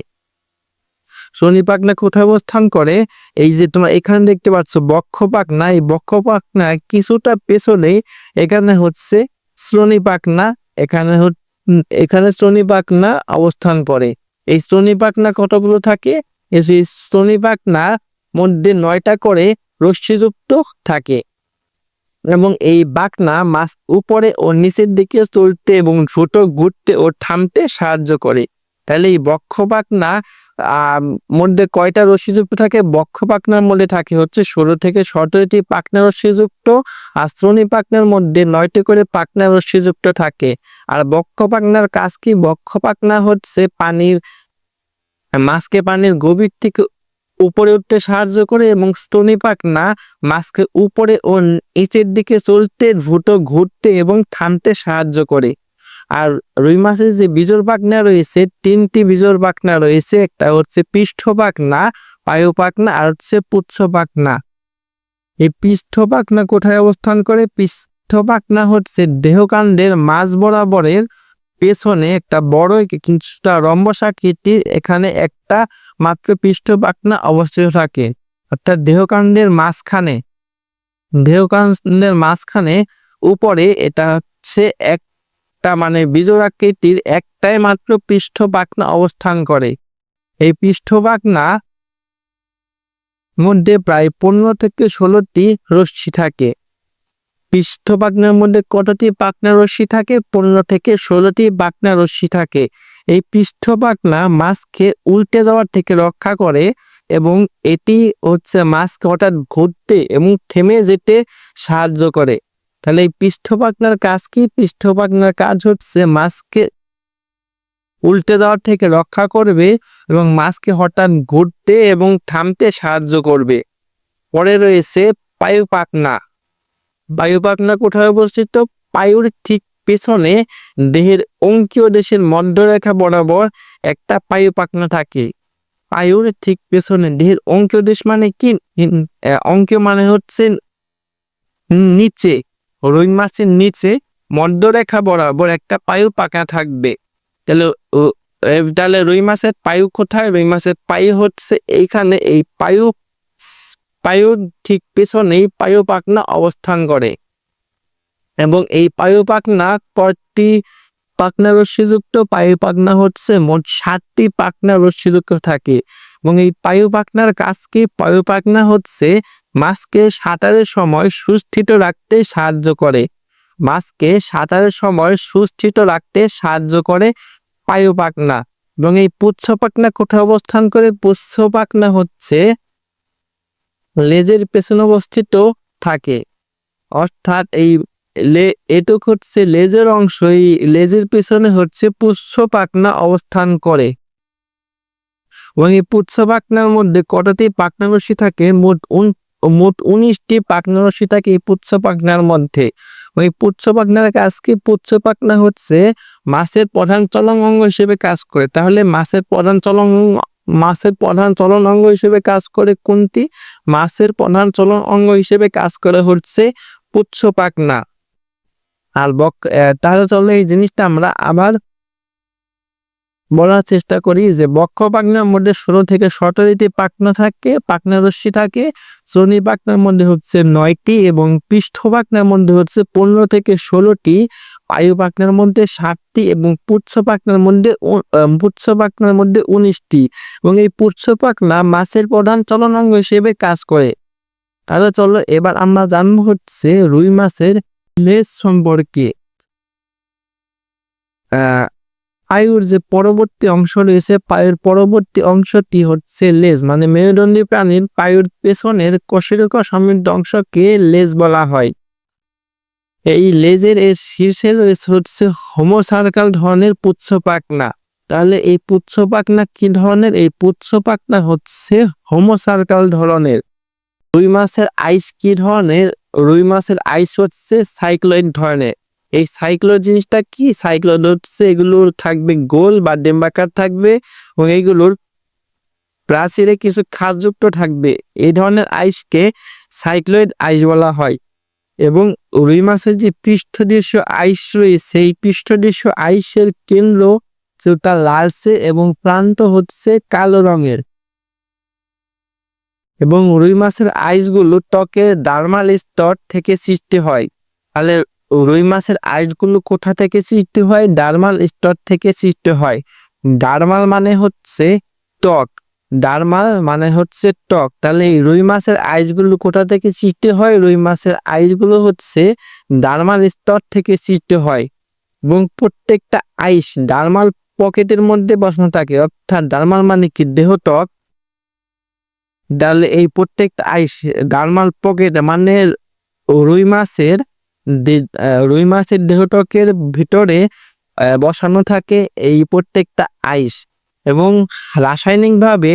শ্রোণী পাখনা কোথায় অবস্থান করে? এই যে তোমরা এখানে দেখতে পাচ্ছ বক্ষ পাখনা, এই বক্ষ পাখনা কিছুটা পেছনে এখানে হচ্ছে শ্রোণী পাখনা, এখানে শ্রোণী পাখনা অবস্থান করে। এই শ্রোণী পাখনা কতগুলো থাকে? এই শ্রোণী পাখনার মধ্যে 9টা করে রশ্মিযুক্ত থাকে। এবং এই পাখনা মাছ উপরে ও নিচের দিকে চলতে এবং ছোট ঘুরতে ও থামতে সাহায্য করে। তাহলে এই বক্ষ পাখনা মধ্যে কয়টা রশ্মিযুক্ত থাকে? বক্ষ পাখনার মধ্যে থাকে হচ্ছে 16 থেকে 17টি পাখনা রশ্মিযুক্ত, আর শ্রোণী পাখনার মধ্যে 9টি করে পাখনা রশ্মিযুক্ত থাকে। আর বক্ষ পাখনার কাজ কি? বক্ষ পাখনা হচ্ছে মাছকে পানির গভীর থেকে উপরে উঠতে সাহায্য করে এবং স্তনী পাখনা মাছকে উপরে ও নিচের দিকে চলতে, দ্রুত ঘুরতে এবং থামতে সাহায্য করে। আর রুই মাছের যে বিজোড় পাখনা রয়েছে, 3টি বিজোড় পাখনা রয়েছে। একটা হচ্ছে পৃষ্ঠ পাখনা, পায়ু পাখনা আর হচ্ছে পুচ্ছ পাখনা। এই পৃষ্ঠ পাখনা কোথায় অবস্থান করে? পৃষ্ঠ পাখনা হচ্ছে দেহকাণ্ডের মাঝ বরাবরের পেছনে একটা বড় কিছুটা রম্বস আকৃতির, এখানে একটা মাত্র পৃষ্ঠ পাখনা অবস্থিত থাকে। অর্থাৎ দেহকাণ্ডের মাঝখানে উপরে এটা হচ্ছে একটা বিজোড় আকৃতির একটাই মাত্র পৃষ্ঠ পাখনা অবস্থান করে। এই পৃষ্ঠ পাখনা মধ্যে প্রায় 15 থেকে 16টি রশ্মি থাকে। পৃষ্ঠ পাখনার মধ্যে কতটি পাখনা রশ্মি থাকে? 15 থেকে 16টি পাখনা রশ্মি থাকে। এই পৃষ্ঠ পাখনা মাছকে উল্টে যাওয়ার থেকে রক্ষা করে এবং এটি হচ্ছে মাছকে হঠাৎ ঘুরতে এবং থেমে যেতে সাহায্য করে। তাহলে এই পৃষ্ঠ পাখনার কাজ কি? পৃষ্ঠ পাখনার কাজ হচ্ছে মাছকে উল্টে যাওয়ার থেকে রক্ষা করবে এবং মাছকে হঠাৎ ঘুরতে এবং থামতে সাহায্য করবে। পরে রয়েছে পায়ু পাখনা। পায়ু পাখনা কোথায় অবস্থিত? পায়ুর ঠিক পেছনে দেহের অঙ্কীয় দেশের মধ্যরেখা বরাবর একটা পায়ু পাখনা থাকে। পায়ুর ঠিক পেছনে দেহের অঙ্কীয় দেশ মানে কি? অঙ্কীয় মানে হচ্ছে নিচে, রুই মাছের নিচে মধ্যরেখা বরাবর একটা পায়ু পাখনা থাকবে। তাহলে রুই মাছের পায়ু কোথায়? রুই মাছের পায়ু হচ্ছে এইখানে। এই পায়ুর ঠিক পেছনেই পায়ু পাখনা অবস্থান করে এবং এই পায়ু পাখনা কয়টি পাখনা রশ্মিযুক্ত? পায়ু পাখনা হচ্ছে মোট 7টি পাখনা রশ্মিযুক্ত থাকে। এবং এই পায়ু পাখনার কাজ কি? পায়ু পাখনা হচ্ছে মাছকে সাঁতারের সময় সুস্থিত রাখতে সাহায্য করে। মাছকে সাঁতারের সময় সুস্থিত রাখতে সাহায্য করে পায়ু পাখনা। এবং এই পুচ্ছ পাখনা কোথায় অবস্থান করে? পুচ্ছ পাখনা হচ্ছে লেজের পেছনে অবস্থিত থাকে। অর্থাৎ এটুক হচ্ছে লেজের অংশ। এই লেজের পেছনে হচ্ছে পুচ্ছ পাখনা অবস্থান করে। এবং এই পুচ্ছ পাখনার মধ্যে কতটি পাখনা রশ্মি থাকে? মোট 19টি পাখনা রশ্মি থাকে এই পুচ্ছ পাখনার মধ্যে। ওই পুচ্ছ পাখনার কাজ কি? পুচ্ছ পাখনা হচ্ছে মাছের প্রধান চলন অঙ্গ হিসেবে কাজ করে। তাহলে মাছের প্রধান চলন অঙ্গ হিসেবে কাজ করে কোনটি? মাছের প্রধান চলন অঙ্গ হিসেবে কাজ করে হচ্ছে পুচ্ছ পাখনা। আর তাহলে চলো এই জিনিসটা আমরা আবার বলার চেষ্টা করি যে বক্ষ পাখনার মধ্যে 16 থেকে 17টি পাখনা রশ্মি থাকে। শ্রোণী পাখনার মধ্যে হচ্ছে 9টি এবং পৃষ্ঠ পাখনার মধ্যে হচ্ছে 15 থেকে 16টি। পায়ু পাখনার মধ্যে 7টি এবং পুচ্ছ পাখনার মধ্যে 19টি। এবং এই পুচ্ছ পাখনা মাছের প্রধান চলনাঙ্গ হিসেবে কাজ করে। তাহলে চলো এবার আমরা জানবো হচ্ছে রুই মাছের লেজ সম্পর্কে। পায়ুর যে পরবর্তী অংশ রয়েছে, পায়ুর পরবর্তী অংশটি হচ্ছে লেজ। মেরুদণ্ডী প্রাণীর পায়ুর পেছনের কশেরুকা সমৃদ্ধ অংশকে লেজ বলা হয়। এই লেজের শীর্ষে রয়েছে হচ্ছে হোমোসার্কাল ধরনের পুচ্ছ পাখনা। তাহলে এই পুচ্ছ পাখনা কি ধরনের? এই পুচ্ছ পাখনা হচ্ছে হোমোসার্কাল ধরনের। রুই মাছের আইস কি ধরনের? রুই মাছের আইস হচ্ছে সাইক্লয়েড ধরনের। এই সাইক্লয়েড জিনিসটা কি? সাইক্লয়েড হচ্ছে এগুলোর থাকবে গোল বা ডিম্বাকার থাকবে এবং এইগুলোর প্রাচীরে কিছু খাদযুক্ত থাকবে। এই ধরনের আইসকে সাইক্লয়েড আইস বলা হয়। এবং রুই মাছের যে পৃষ্ঠদেশীয় আইস রয়েছে, এই পৃষ্ঠদেশীয় আইসের কেন্দ্র যেটা লালচে এবং প্রান্ত হচ্ছে কালো রঙের। এবং রুই মাছের আইসগুলো ত্বকের ডার্মাল স্তর থেকে সৃষ্টি হয়। তাহলে রুই মাছের আইসগুলো কোথা থেকে সৃষ্টি হয়? ডার্মাল স্তর থেকে সৃষ্টি হয়। ডার্মাল মানে হচ্ছে ত্বক, ডার্মাল মানে হচ্ছে টক। তাহলে এই রুই মাছের আইসগুলো কোথা থেকে সৃষ্টি হয়? রুই মাছের আইসগুলো হচ্ছে ডার্মাল স্তর থেকে সৃষ্টি হয় এবং প্রত্যেকটা আইস ডার্মাল পকেটের মধ্যে বসানো থাকে, অর্থাৎ ডার্মাল মানে কি দেহত্বক। তাহলে এই প্রত্যেকটা আইস ডার্মাল পকেট মানে রুই মাছের দেহত্বকের ভিতরে বসানো থাকে এই প্রত্যেকটা আইস, এবং রাসায়নিকভাবে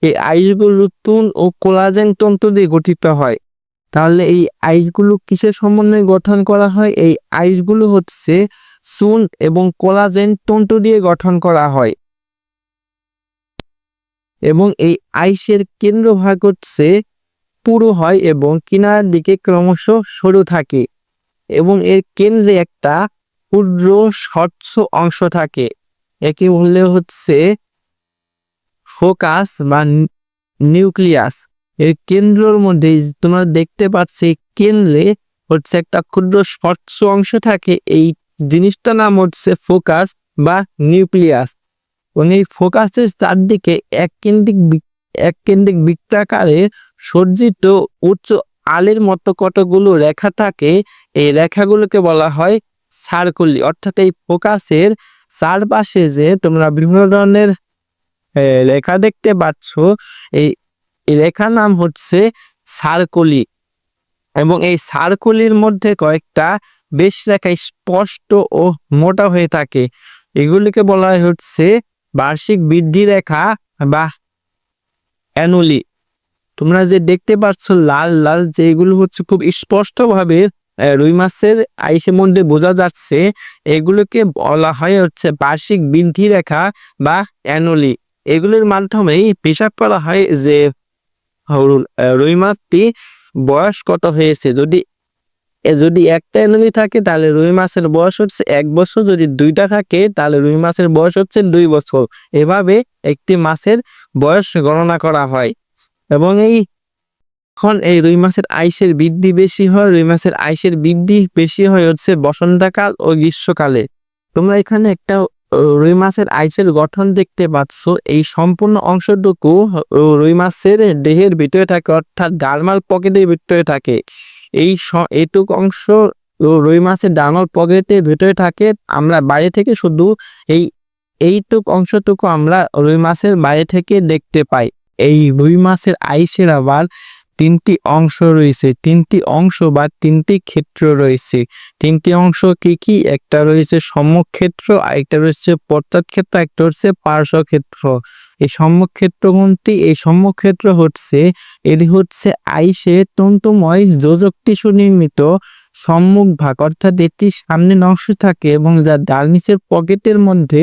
এই আইসগুলো চুন ও কোলাজেন তন্তু দিয়ে গঠিত হয়। তাহলে এই আইসগুলো কিসের সমন্বয়ে গঠন করা হয়? এই আইসগুলো হচ্ছে চুন এবং কোলাজেন তন্তু দিয়ে গঠন করা হয়, এবং এই আইসের কেন্দ্রভাগ হচ্ছে পুরু হয় এবং কিনার দিকে ক্রমশ সরু থাকে, এবং এর কেন্দ্রে একটা ক্ষুদ্র স্বচ্ছ অংশ থাকে। একে বললে হচ্ছে ফোকাস বা নিউক্লিয়াস। এর কেন্দ্রের মধ্যে তোমরা দেখতে পাচ্ছ কেন্দ্রে হচ্ছে একটা ক্ষুদ্র স্বচ্ছ অংশ থাকে, এই জিনিসটার নাম হচ্ছে ফোকাস বা নিউক্লিয়াস। এবং এই ফোকাসের চারদিকে এক কেন্দ্রিক বৃত্তাকারে সজ্জিত উচ্চ আলের মতো কতগুলো রেখা থাকে। এই রেখাগুলোকে বলা হয় সার্কুলি। অর্থাৎ এই ফোকাসের চারপাশে যে তোমরা বিভিন্ন ধরনের রেখা দেখতে পাচ্ছ, এই রেখার নাম হচ্ছে সার্কুলি, এবং এই সার্কুলির মধ্যে কয়েকটা বেশ রেখা স্পষ্ট ও মোটা হয়ে থাকে। এগুলিকে বলা হচ্ছে বার্ষিক বৃদ্ধি রেখা বা অ্যানুলি। তোমরা যে দেখতে পাচ্ছ লাল লাল, যেগুলো হচ্ছে খুব স্পষ্টভাবে রুই মাছের আইসের মধ্যে বোঝা যাচ্ছে, এগুলোকে বলা হয় হচ্ছে বার্ষিক বৃদ্ধি রেখা বা অ্যানুলি। এগুলির মাধ্যমেই হিসাব করা হয় যে রুই মাছটি বয়স কত হয়েছে। যদি একটা অ্যানুলি থাকে তাহলে রুই মাছের বয়স হচ্ছে 1 বছর, যদি দুইটা থাকে তাহলে রুই মাছের বয়স হচ্ছে 2 বছর। এভাবে একটি মাছের বয়স গণনা করা হয়। এবং এখন এই রুই মাছের আইসের বৃদ্ধি বেশি হয়। রুই মাছের আইসের বৃদ্ধি বেশি হয় হচ্ছে বসন্তকাল ও গ্রীষ্মকালে। তোমরা এখানে একটা রুই মাছের আইসের গঠন দেখতে পাচ্ছ। এই সম্পূর্ণ অংশটুকু রুই মাছের দেহের ভিতরে থাকে, অর্থাৎ ডার্মাল পকেটের ভিতরে থাকে। এইটুক অংশ রুই মাছের ডার্মাল পকেটের ভিতরে থাকে। আমরা বাইরে থেকে শুধু এইটুক অংশটুকু আমরা রুই মাছের বাইরে থেকে দেখতে পাই। এই রুই মাছের আইসের আবার 3টি অংশ রয়েছে, 3টি অংশ বা 3টি ক্ষেত্র রয়েছে। 3টি অংশ কি কি? একটা রয়েছে সম্মুখ ক্ষেত্র, আরেকটা রয়েছে পশ্চাৎ ক্ষেত্র, একটা হচ্ছে পার্শ্ব ক্ষেত্র। এই সম্মুখ ক্ষেত্র কোনটি? এই সম্মুখ ক্ষেত্র হচ্ছে এটি হচ্ছে আইসের তন্তুময় যোজক টিস্যু নির্মিত সম্মুখ ভাগ, অর্থাৎ এটি সামনে অংশ থাকে এবং যা ডার্নিসের পকেটের মধ্যে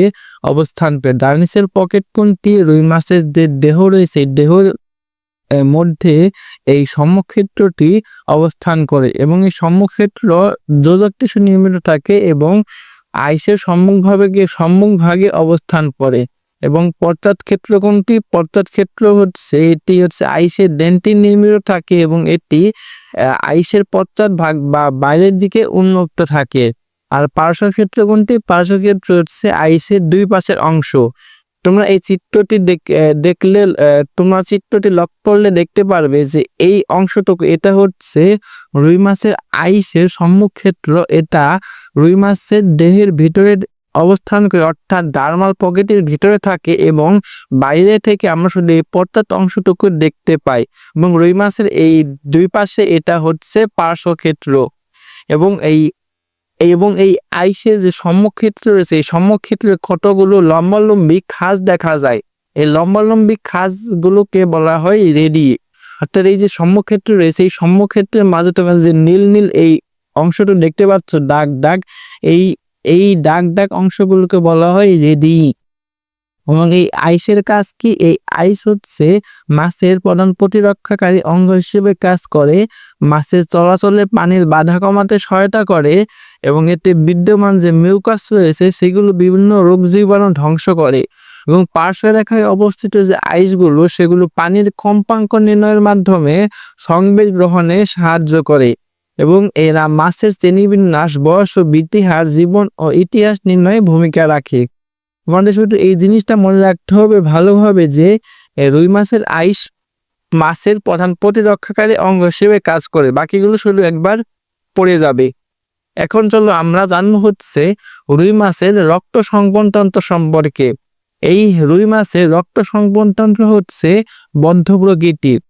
অবস্থান করে। ডার্নিসের পকেট কোনটি? রুই মাছের যে দেহ রয়েছে, দেহের মধ্যে এই সম্মুখক্ষেত্রটি অবস্থান করে, এবং এই সম্মুখক্ষেত্র যোজক টিস্যু নির্মিত থাকে এবং আইসের সম্মুখভাগে অবস্থান করে। এবং পশ্চাৎ ক্ষেত্র কোনটি? পশ্চাৎ ক্ষেত্র হচ্ছে এটি হচ্ছে আইসের ডেন্টিন নির্মিত থাকে এবং এটি আইসের পশ্চাৎ ভাগ বা বাইরের দিকে উন্মুক্ত থাকে। আর পার্শ্ব ক্ষেত্র কোনটি? পার্শ্ব ক্ষেত্র হচ্ছে আইসের দুই পাশের অংশ। তোমরা এই চিত্রটি দেখলে তোমরা চিত্রটি লক্ষ্য করলে দেখতে পারবে যে এই অংশটুকু এটা হচ্ছে রুই মাছের আইসের সম্মুখ ক্ষেত্র। এটা রুই মাছের দেহের ভিতরে অবস্থান করে, অর্থাৎ ডার্মাল পকেটের ভিতরে থাকে এবং বাইরে থেকে আমরা শুধু এই পশ্চাৎ অংশটুকু দেখতে পাই। এবং রুই মাছের এই দুই পাশে এটা হচ্ছে পার্শ্ব ক্ষেত্র। এবং এই আইসের যে সম্মুখক্ষেত্র রয়েছে, এই সম্মুখক্ষেত্রের কতগুলো লম্বালম্বী খাঁজ দেখা যায়। এই লম্বালম্বী খাঁজগুলোকে বলা হয় রেডি। অর্থাৎ এই যে সম্মুখক্ষেত্র রয়েছে, এই সম্মুখক্ষেত্রের মাঝে তোমরা যে নীল নীল এই অংশটা দেখতে পাচ্ছ, দাগ দাগ, এই দাগ দাগ অংশগুলোকে বলা হয় রেডি। এবং এই আইসের কাজ কি? এই আইস হচ্ছে মাছের প্রধান প্রতিরক্ষাকারী অঙ্গ হিসেবে কাজ করে। মাছের চলাচলে পানির বাধা কমাতে সহায়তা করে এবং এতে বিদ্যমান যে মিউকাস রয়েছে সেগুলো বিভিন্ন রোগ জীবাণু ধ্বংস করে। এবং পার্শ্বরেখায় অবস্থিত যে আইসগুলো সেগুলো পানির কম্পাঙ্ক নির্ণয়ের মাধ্যমে সংবেগ গ্রহণে সাহায্য করে। এবং এরা মাছের শ্রেণীবিন্যাস, বয়স ও বৃদ্ধি হার, জীবন ও ইতিহাস নির্ণয়ে ভূমিকা রাখে। আমাদের শুধু এই জিনিসটা মনে রাখতে হবে ভালোভাবে যে এই রুই মাছের আইস মাছের প্রধান প্রতিরক্ষাকারী অঙ্গ হিসেবে কাজ করে, বাকিগুলো শুধু একবার পড়ে যাবে। এখন চলো আমরা জানবো হচ্ছে রুই মাছের রক্ত সংবহনতন্ত্র সম্পর্কে। এই রুই মাছের রক্ত সংবহনতন্ত্র হচ্ছে বদ্ধ প্রকৃতির।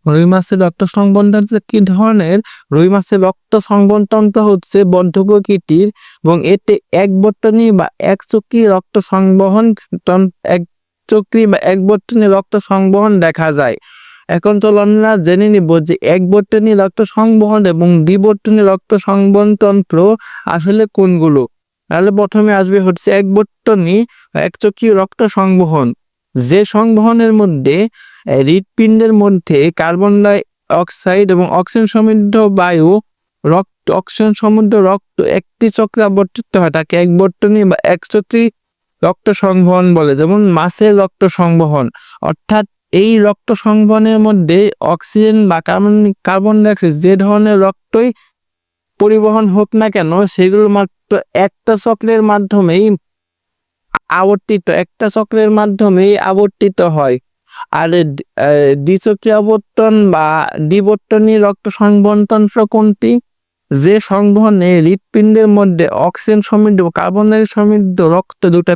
রুই মাছের রক্ত সংবহনতন্ত্র কি ধরনের? রুই মাছের রক্ত সংবহনতন্ত্র হচ্ছে বদ্ধ প্রকৃতির এবং এতে একবর্তনী বা একচক্রী রক্ত সংবহন একচক্রী বা একবর্তনী রক্ত সংবহন দেখা যায়। এখন চলো আমরা জেনে নিব যে একবর্তনী রক্ত সংবহন এবং দ্বিবর্তনী রক্ত সংবহন তন্ত্র আসলে কোনগুলো। তাহলে প্রথমে আসবে হচ্ছে একবর্তনী একচক্রী রক্ত সংবহন, যে সংবহনের মধ্যে হৃৎপিণ্ডের মধ্যে কার্বন ডাই অক্সাইড এবং অক্সিজেন সমৃদ্ধ বায়ু অক্সিজেন সমৃদ্ধ রক্ত একটি চক্রে আবর্তিত হয় তাকে একবর্তনী বা একচক্রী রক্ত সংবহন বলে। যেমন মাছের রক্ত সংবহন, অর্থাৎ এই রক্ত সংবহনের মধ্যে অক্সিজেন বা কার্বন ডাইঅক্সাইড যে ধরনের রক্তই পরিবহন হোক না কেন সেগুলো মাত্র একটা চক্রের মাধ্যমেই আবর্তিত হয়। আর দ্বিচক্রী আবর্তন বা দ্বিবর্তনী রক্ত সংবহন তন্ত্র কোনটি? যে সংবহনে হৃৎপিণ্ডের মধ্যে অক্সিজেন সমৃদ্ধ কার্বন ডাই সমৃদ্ধ রক্ত দুটা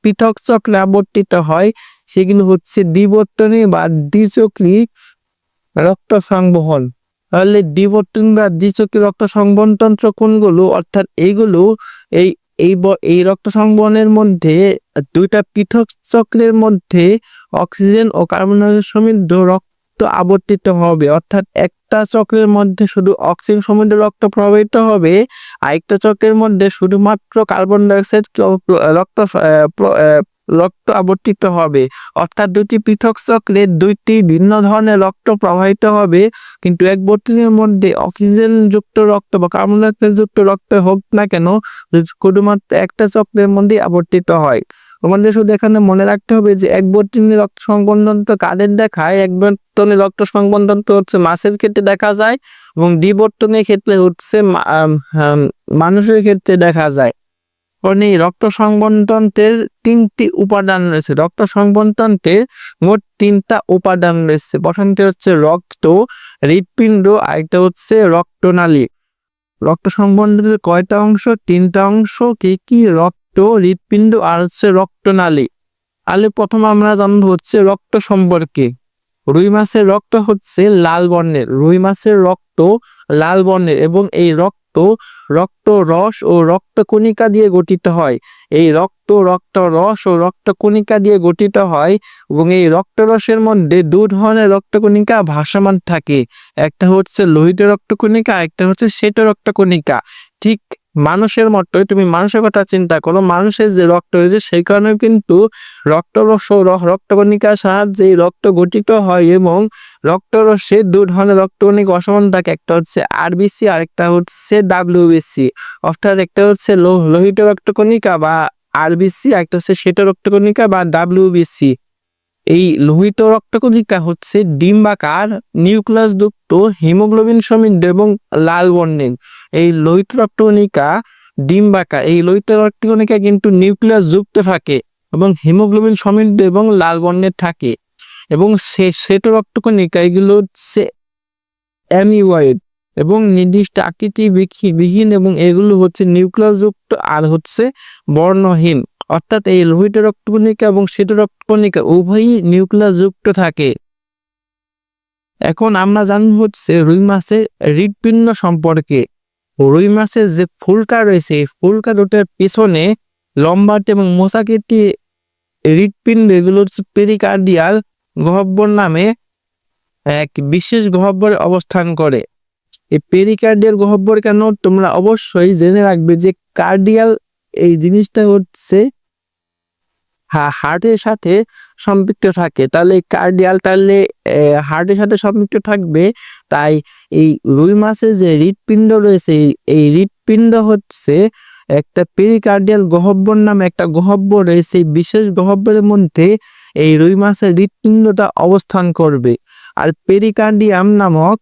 পৃথক চক্রে আবর্তিত হয় সেগুলো হচ্ছে দ্বিবর্তনী বা দ্বিচক্রী রক্ত সংবহন। তাহলে দ্বিবর্তনী বা দ্বিচক্রী রক্ত সংবহন তন্ত্র কোনগুলো? অর্থাৎ এইগুলো এই রক্ত সংবহনের মধ্যে দুইটা পৃথক চক্রের মধ্যে অক্সিজেন ও কার্বন ডাই অক্সাইড সমৃদ্ধ রক্ত আবর্তিত হবে। অর্থাৎ একটা চক্রের মধ্যে শুধু অক্সিজেন সমৃদ্ধ রক্ত প্রবাহিত হবে, আরেকটা চক্রের মধ্যে শুধুমাত্র কার্বন ডাই অক্সাইড রক্ত আবর্তিত হবে। অর্থাৎ দুটি পৃথক চক্রে দুইটি ভিন্ন ধরনের রক্ত প্রবাহিত হবে, কিন্তু একবর্তনীর মধ্যে অক্সিজেন যুক্ত রক্ত বা কার্বন ডাই অক্সাইড যুক্ত রক্ত হোক না কেন শুধুমাত্র একটা চক্রের মধ্যে আবর্তিত হয়। আমাদের শুধু এখানে মনে রাখতে হবে যে একবর্তনী রক্ত সংবহন তন্ত্র কাদের দেখায়? একবর্তনী রক্ত সংবহন তন্ত্র হচ্ছে মাছের ক্ষেত্রে দেখা যায় এবং দ্বিবর্তনীর ক্ষেত্রে হচ্ছে মানুষের ক্ষেত্রে দেখা যায়। কারণ এই রক্ত সংবহন তন্ত্রের তিনটি উপাদান রয়েছে। রক্ত সংবহন তন্ত্রের মোট তিনটা উপাদান রয়েছে। প্রথমটি হচ্ছে রক্ত, হৃৎপিণ্ড, আরেকটা হচ্ছে রক্তনালী। রক্ত সংবহনের কয়টা অংশ? তিনটা অংশ। কি কি? রক্ত, হৃৎপিণ্ড আর হচ্ছে রক্তনালী। তাহলে প্রথমে আমরা জানবো হচ্ছে রক্ত সম্পর্কে। রুই মাছের রক্ত হচ্ছে লাল বর্ণের। রুই মাছের রক্ত লাল বর্ণের এবং এই রক্ত রস ও রক্তকণিকা দিয়ে গঠিত হয়। এই রক্ত রস ও রক্তকণিকা দিয়ে গঠিত হয় এবং এই রক্তরসের মধ্যে দু ধরনের রক্তকণিকা ভাসমান থাকে। একটা হচ্ছে লোহিত রক্তকণিকা, একটা হচ্ছে শ্বেত রক্তকণিকা। ঠিক মানুষের মতোই, তুমি মানুষের কথা চিন্তা করো, মানুষের যে রক্ত রয়েছে সেই কারণে কিন্তু রক্তরস ও রক্তকণিকার সাহায্যে রক্ত গঠিত হয় এবং রক্তরসে দু ধরনের রক্তকণিকা অসমান থাকে। একটা হচ্ছে আরবিসি আর একটা হচ্ছে ডাব্লিউবিসি। অর্থাৎ একটা হচ্ছে লোহিত রক্তকণিকা বা আরবিসি, একটা হচ্ছে শ্বেত রক্তকণিকা বা ডাব্লিউবিসি। এই লোহিত রক্তকণিকা হচ্ছে ডিম্বাকার নিউক্লিয়াস যুক্ত হিমোগ্লোবিন সমৃদ্ধ এবং লাল বর্ণের। এই লোহিত রক্তকণিকা ডিম্বাকার। এই লোহিত রক্তকণিকা কিন্তু নিউক্লিয়াস যুক্ত থাকে এবং হিমোগ্লোবিন সমৃদ্ধ এবং লাল বর্ণের থাকে। এবং শ্বেত রক্তকণিকা এগুলো হচ্ছে অ্যামিবয়েড এবং নির্দিষ্ট আকৃতি বিহীন এবং এগুলো হচ্ছে নিউক্লিয়াস যুক্ত আর হচ্ছে বর্ণহীন। অর্থাৎ এই লোহিত রক্তকণিকা এবং শ্বেত রক্তকণিকা উভয়ই নিউক্লিয়াস যুক্ত থাকে। এখন আমরা জানবো হচ্ছে রুই মাছের হৃৎপিণ্ড সম্পর্কে। রুই মাছের যে ফুলকা রয়েছে এই ফুলকা দুটোর পিছনে লম্বাটে এবং মোচাকৃতি হৃৎপিণ্ড, এগুলো হচ্ছে পেরিকার্ডিয়াল গহ্বর নামে এক বিশেষ গহ্বরে অবস্থান করে। এই পেরিকার্ডিয়াল গহ্বর কেন তোমরা অবশ্যই জেনে রাখবে যে কার্ডিয়াল এই জিনিসটা হচ্ছে হার্টের সাথে সম্পৃক্ত থাকে। তাহলে কার্ডিয়াল তাহলে হার্টের সাথে সম্পৃক্ত থাকবে। তাই এই রুই মাছের যে হৃৎপিণ্ড রয়েছে এই হৃৎপিণ্ড হচ্ছে একটা পেরিকার্ডিয়াল গহ্বর নামে একটা গহ্বর রয়েছে। এই বিশেষ গহ্বরের মধ্যে এই রুই মাছের হৃৎপিণ্ডটা অবস্থান করবে। আর পেরিকার্ডিয়াম নামক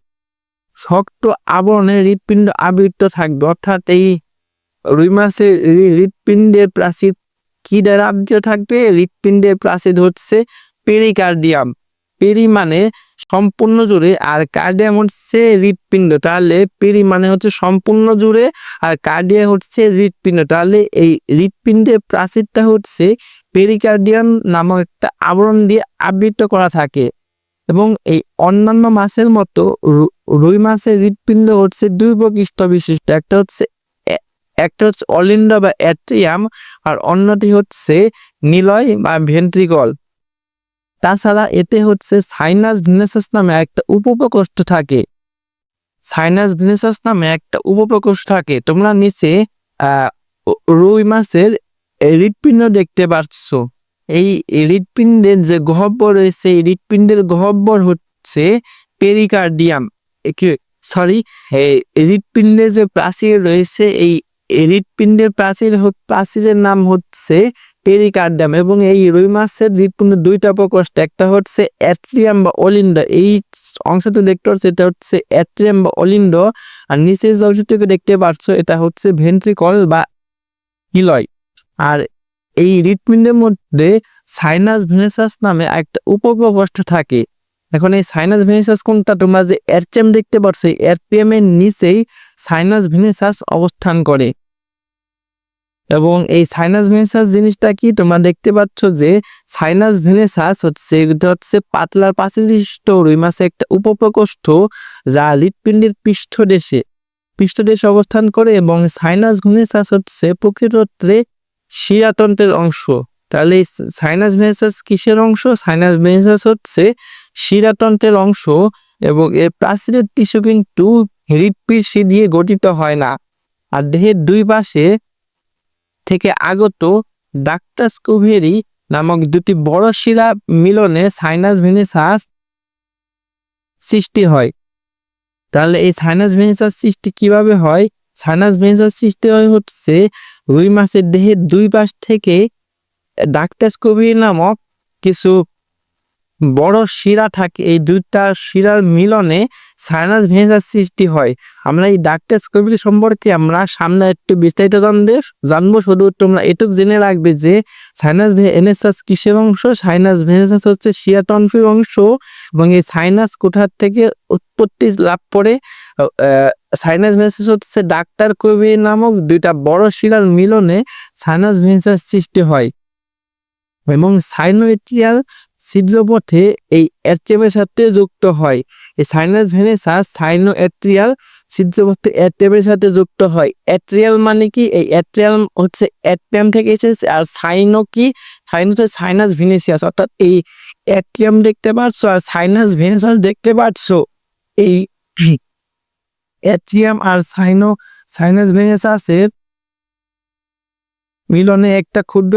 শক্ত আবরণে হৃৎপিণ্ড আবৃত থাকবে। অর্থাৎ এই রুই মাছের হৃৎপিণ্ডের প্রাচীর কি দ্বারা আবৃত থাকবে? হৃৎপিণ্ডের প্রাচীর হচ্ছে পেরিকার্ডিয়াম। পেরি মানে সম্পূর্ণ জুড়ে, আর কার্ডিয়াম হচ্ছে হৃৎপিণ্ড। তাহলে পেরি মানে হচ্ছে সম্পূর্ণ জুড়ে, আর কার্ডিয়া হচ্ছে হৃৎপিণ্ড। তাহলে এই হৃৎপিণ্ডের প্রাচীরটা হচ্ছে পেরিকার্ডিয়াম নামক একটা আবরণ দিয়ে আবৃত করা থাকে। এবং এই অন্যান্য মাছের মতো রুই মাছের হৃৎপিণ্ড হচ্ছে দুই বৈশিষ্ট্য বিশিষ্ট। একটা হচ্ছে অলিন্দ বা অ্যাট্রিয়াম, আর অন্যটি হচ্ছে নিলয় বা ভেন্ট্রিকল। তাছাড়া এতে হচ্ছে সাইনাস ভেনেসাস নামে একটা উপপ্রকোষ্ঠ থাকে। সাইনাস ভেনেসাস নামে একটা উপপ্রকোষ্ঠ থাকে। তোমরা নিচে রুই মাছের হৃৎপিণ্ড দেখতে পাচ্ছ। এই হৃৎপিণ্ডের যে গহ্বর রয়েছে, এই হৃৎপিণ্ডের গহ্বর হচ্ছে পেরিকার্ডিয়াম। হৃৎপিণ্ডের যে প্রাচীর রয়েছে, এই হৃৎপিণ্ডের প্রাচীরের নাম হচ্ছে পেরিকার্ডিয়াম। এবং এই রুই মাছের হৃৎপিণ্ডের দুইটা প্রকোষ্ঠ, একটা হচ্ছে অ্যাট্রিয়াম বা অলিন্দ। এই অংশটা দেখতে পাচ্ছ, এটা হচ্ছে অ্যাট্রিয়াম বা অলিন্দ। আর নিচের যে অংশটুকু দেখতে পাচ্ছ, এটা হচ্ছে ভেন্ট্রিকল বা হিলয়। আর এই হৃৎপিণ্ডের মধ্যে সাইনাস ভেনেসাস নামে একটা উপপ্রকোষ্ঠ থাকে। এখন এই সাইনাস ভেনেসাস কোনটা? তোমরা যে অ্যাট্রিয়াম দেখতে পাচ্ছ, এই অ্যাট্রিয়ামের নিচেই সাইনাস ভেনেসাস অবস্থান করে। এবং এই সাইনাস ভেনেসাস জিনিসটা কি? তোমরা দেখতে পাচ্ছ যে সাইনাস ভেনেসাস হচ্ছে পাতলা প্রাচীরবিশিষ্ট রুই মাছের একটা উপপ্রকোষ্ঠ, যা হৃৎপিণ্ডের পৃষ্ঠদেশে অবস্থান করে। এবং সাইনাস ভেনেসাস হচ্ছে প্রকৃতত্বে শিরাতন্ত্রের অংশ। তাহলে সাইনাস ভেনেসাস কিসের অংশ? সাইনাস ভেনেসাস হচ্ছে শিরাতন্ত্রের অংশ। এবং এর প্রাচীরের টিস্যু কিন্তু হৃৎপিণ্ড দিয়ে গঠিত হয় না। আর দেহের দুই পাশে থেকে আগত ডাক্টাস কুভিরি নামক দুটি বড় শিরা মিলনে সাইনাস ভেনেসাস সৃষ্টি হয়। তাহলে এই সাইনাস ভেনেসাস সৃষ্টি কিভাবে হয়? সাইনাস ভেনেসাস সৃষ্টি হয় হচ্ছে রুই মাছের দেহের দুই পাশ থেকে ডাক্টাস কুভিরি নামক কিছু বড় শিরা থাকে। এই দুইটা শিরার মিলনে সাইনাস ভেনেসাস সৃষ্টি হয়। আমরা এই ডাক্টাস কুভিরি সম্পর্কে আমরা সামনে একটু বিস্তারিত জানবো। শুধু তোমরা এটুক জেনে রাখবে যে সাইনাস ভেনেসাস কিসের অংশ? সাইনাস ভেনেসাস হচ্ছে শিরাতন্ত্রের অংশ। এবং এই সাইনাস কোথার থেকে উৎপত্তি লাভ করে? সাইনাস ভেনেসাস হচ্ছে ডাক্তার কুভিরি নামক দুইটা বড় শিরার মিলনে সাইনাস ভেনেসাস সৃষ্টি হয়। এবং সাইনোএট্রিয়াল ছিদ্রপথে এই অ্যাট্রিয়ামের সাথে যুক্ত হয়। এই সাইনাস ভেনেসাস সাইনোএট্রিয়াল ছিদ্রপথে অ্যাট্রিয়ামের সাথে যুক্ত হয়। অ্যাট্রিয়াল মানে কি? এই অ্যাট্রিয়াল হচ্ছে অ্যাট্রিয়াম থেকে এসেছে। আর সাইনো কি? সাইনো হচ্ছে সাইনাস ভেনেসিয়াস। অর্থাৎ এই অ্যাট্রিয়াম দেখতে পাচ্ছ আর সাইনাস ভেনেসাস দেখতে পাচ্ছ। এই অ্যাট্রিয়াম আর সাইনাস ভেনেসাসের মিলনে একটা ক্ষুদ্র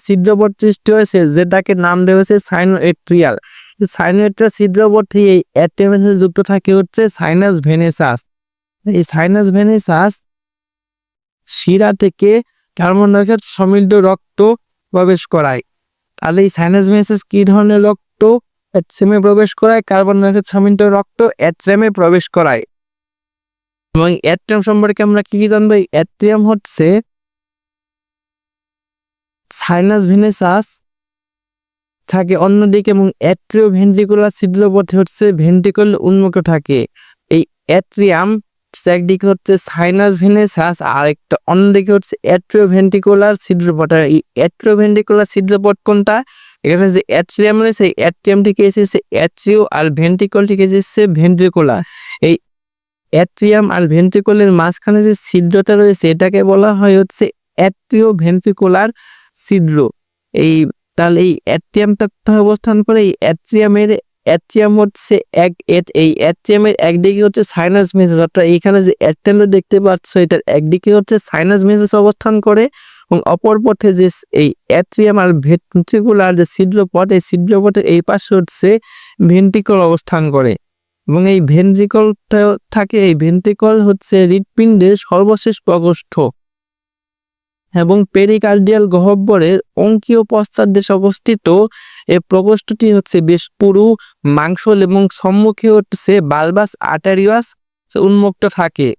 ছিদ্রপথ সৃষ্টি হয়েছে, যেটাকে নাম দেওয়া হয়েছে সাইনোএট্রিয়াল। সাইনোএট্রিয়াল ছিদ্রপথে এই অ্যাট্রিয়ামের সাথে যুক্ত থাকে হচ্ছে সাইনাস ভেনেসাস। এই সাইনাস ভেনেসাস শিরা থেকে কার্বন ডাইঅক্সাইড সমৃদ্ধ রক্ত প্রবেশ করায়। তাহলে এই সাইনাস ভেনেসাস কি ধরনের রক্ত? অ্যাট্রিয়ামে প্রবেশ করায়। কার্বন ডাইঅক্সাইড সমৃদ্ধ রক্ত অ্যাট্রিয়ামে প্রবেশ করায়। এবং অ্যাট্রিয়াম সম্পর্কে আমরা কি জানবো? অ্যাট্রিয়াম হচ্ছে সাইনাস ভেনেসাস থাকে অন্যদিকে, এবং অ্যাট্রিওভেন্ট্রিকুলার ছিদ্রপথে হচ্ছে ভেন্ট্রিকল উন্মুক্ত থাকে। এই অ্যাট্রিয়াম একদিকে হচ্ছে সাইনাস ভেনেসাস, আর একটা অন্যদিকে হচ্ছে অ্যাট্রিওভেন্ট্রিকুলার ছিদ্রপথ। আর এই অ্যাট্রিওভেন্ট্রিকুলার ছিদ্রপথ কোনটা? এখানে যে অ্যাট্রিয়াম রয়েছে, এই অ্যাট্রিয়াম থেকে এসেছে অ্যাট্রিও, আর ভেন্ট্রিকল থেকে এসেছে ভেন্ট্রিকুলার। এই অ্যাট্রিয়াম আর ভেন্ট্রিকলের মাঝখানে যে ছিদ্রটা রয়েছে, এটাকে বলা হয় হচ্ছে অ্যাট্রিওভেন্ট্রিকুলার ছিদ্র। তাহলে এই অ্যাট্রিয়ামটা কোথায় অবস্থান করে? এই অ্যাট্রিয়াম হচ্ছে এই অ্যাট্রিয়ামের একদিকে হচ্ছে সাইনাস ভেনেসাস। অর্থাৎ এইখানে যে অ্যাট্রিয়ামটা দেখতে পাচ্ছ, এটার একদিকে হচ্ছে সাইনাস ভেনেসাস অবস্থান করে, এবং অপর পথে যে এই অ্যাট্রিয়াম আর ভেন্ট্রিকুলার যে ছিদ্রপথ, এই ছিদ্রপথের এই পাশে হচ্ছে ভেন্ট্রিকল অবস্থান করে। এবং এই ভেন্ট্রিকলটা থাকে, এই ভেন্ট্রিকল হচ্ছে হৃৎপিণ্ডের সর্বশেষ প্রকোষ্ঠ। এবং পেরিকার্ডিয়াল গহ্বরের অঙ্কীয় পশ্চাৎদেশে অবস্থিত এই প্রকোষ্ঠটি হচ্ছে বেশ পুরু, মাংসল এবং সম্মুখে হচ্ছে বালবাস আর্টারিয়াস উন্মুক্ত থাকে।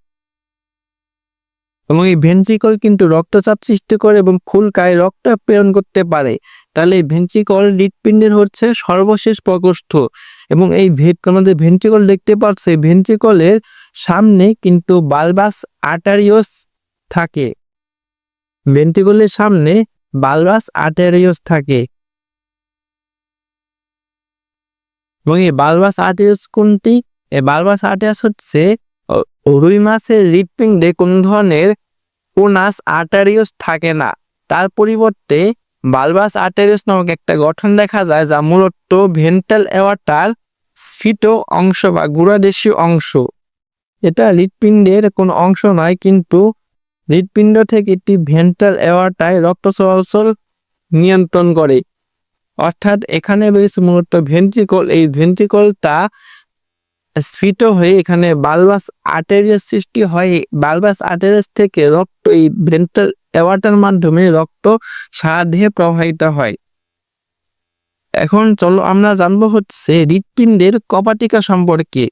এবং এই ভেন্ট্রিকল কিন্তু রক্তচাপ সৃষ্টি করে এবং ফুলকায় রক্ত প্রেরণ করতে পারে। তাহলে এই ভেন্ট্রিকল হৃৎপিণ্ডের হচ্ছে সর্বশেষ প্রকোষ্ঠ। এবং এই আমাদের ভেন্ট্রিকল দেখতে পাচ্ছে, ভেন্ট্রিকলের সামনে কিন্তু বালবাস আর্টারিওস থাকে। ভেন্ট্রিকলের সামনে বালবাস আর্টারিওস থাকে। এবং এই বালবাস আর্টারিওস কোনটি? এই বালবাস আর্টারিওস হচ্ছে রুই মাছের হৃৎপিণ্ডে কোন ধরনের কোনাস আর্টারিওস থাকে না, তার পরিবর্তে বালবাস আর্টারিওস নামক একটা গঠন দেখা যায় যা মূলত ভেন্ট্রাল এওয়ার্টার স্ফীত অংশ বা গুড়াদেশীয় অংশ। এটা হৃৎপিণ্ডের কোন অংশ নয়, কিন্তু হৃৎপিণ্ড থেকে একটি ভেন্ট্রাল এওয়ার্টায় রক্ত চলাচল নিয়ন্ত্রণ করে। অর্থাৎ এখানে রয়েছে মূলত ভেন্ট্রিকল। এই ভেন্ট্রিকলটা স্ফীত হয়ে এখানে বালবাস আর্টারিয়াস সৃষ্টি হয়। বালবাস আর্টারিয়াস থেকে রক্ত এই ভেন্ট্রাল এওয়ার্টার মাধ্যমে রক্ত সারা দেহে প্রবাহিত হয়। এখন চলো আমরা জানবো হচ্ছে হৃৎপিণ্ডের কপাটিকা সম্পর্কে।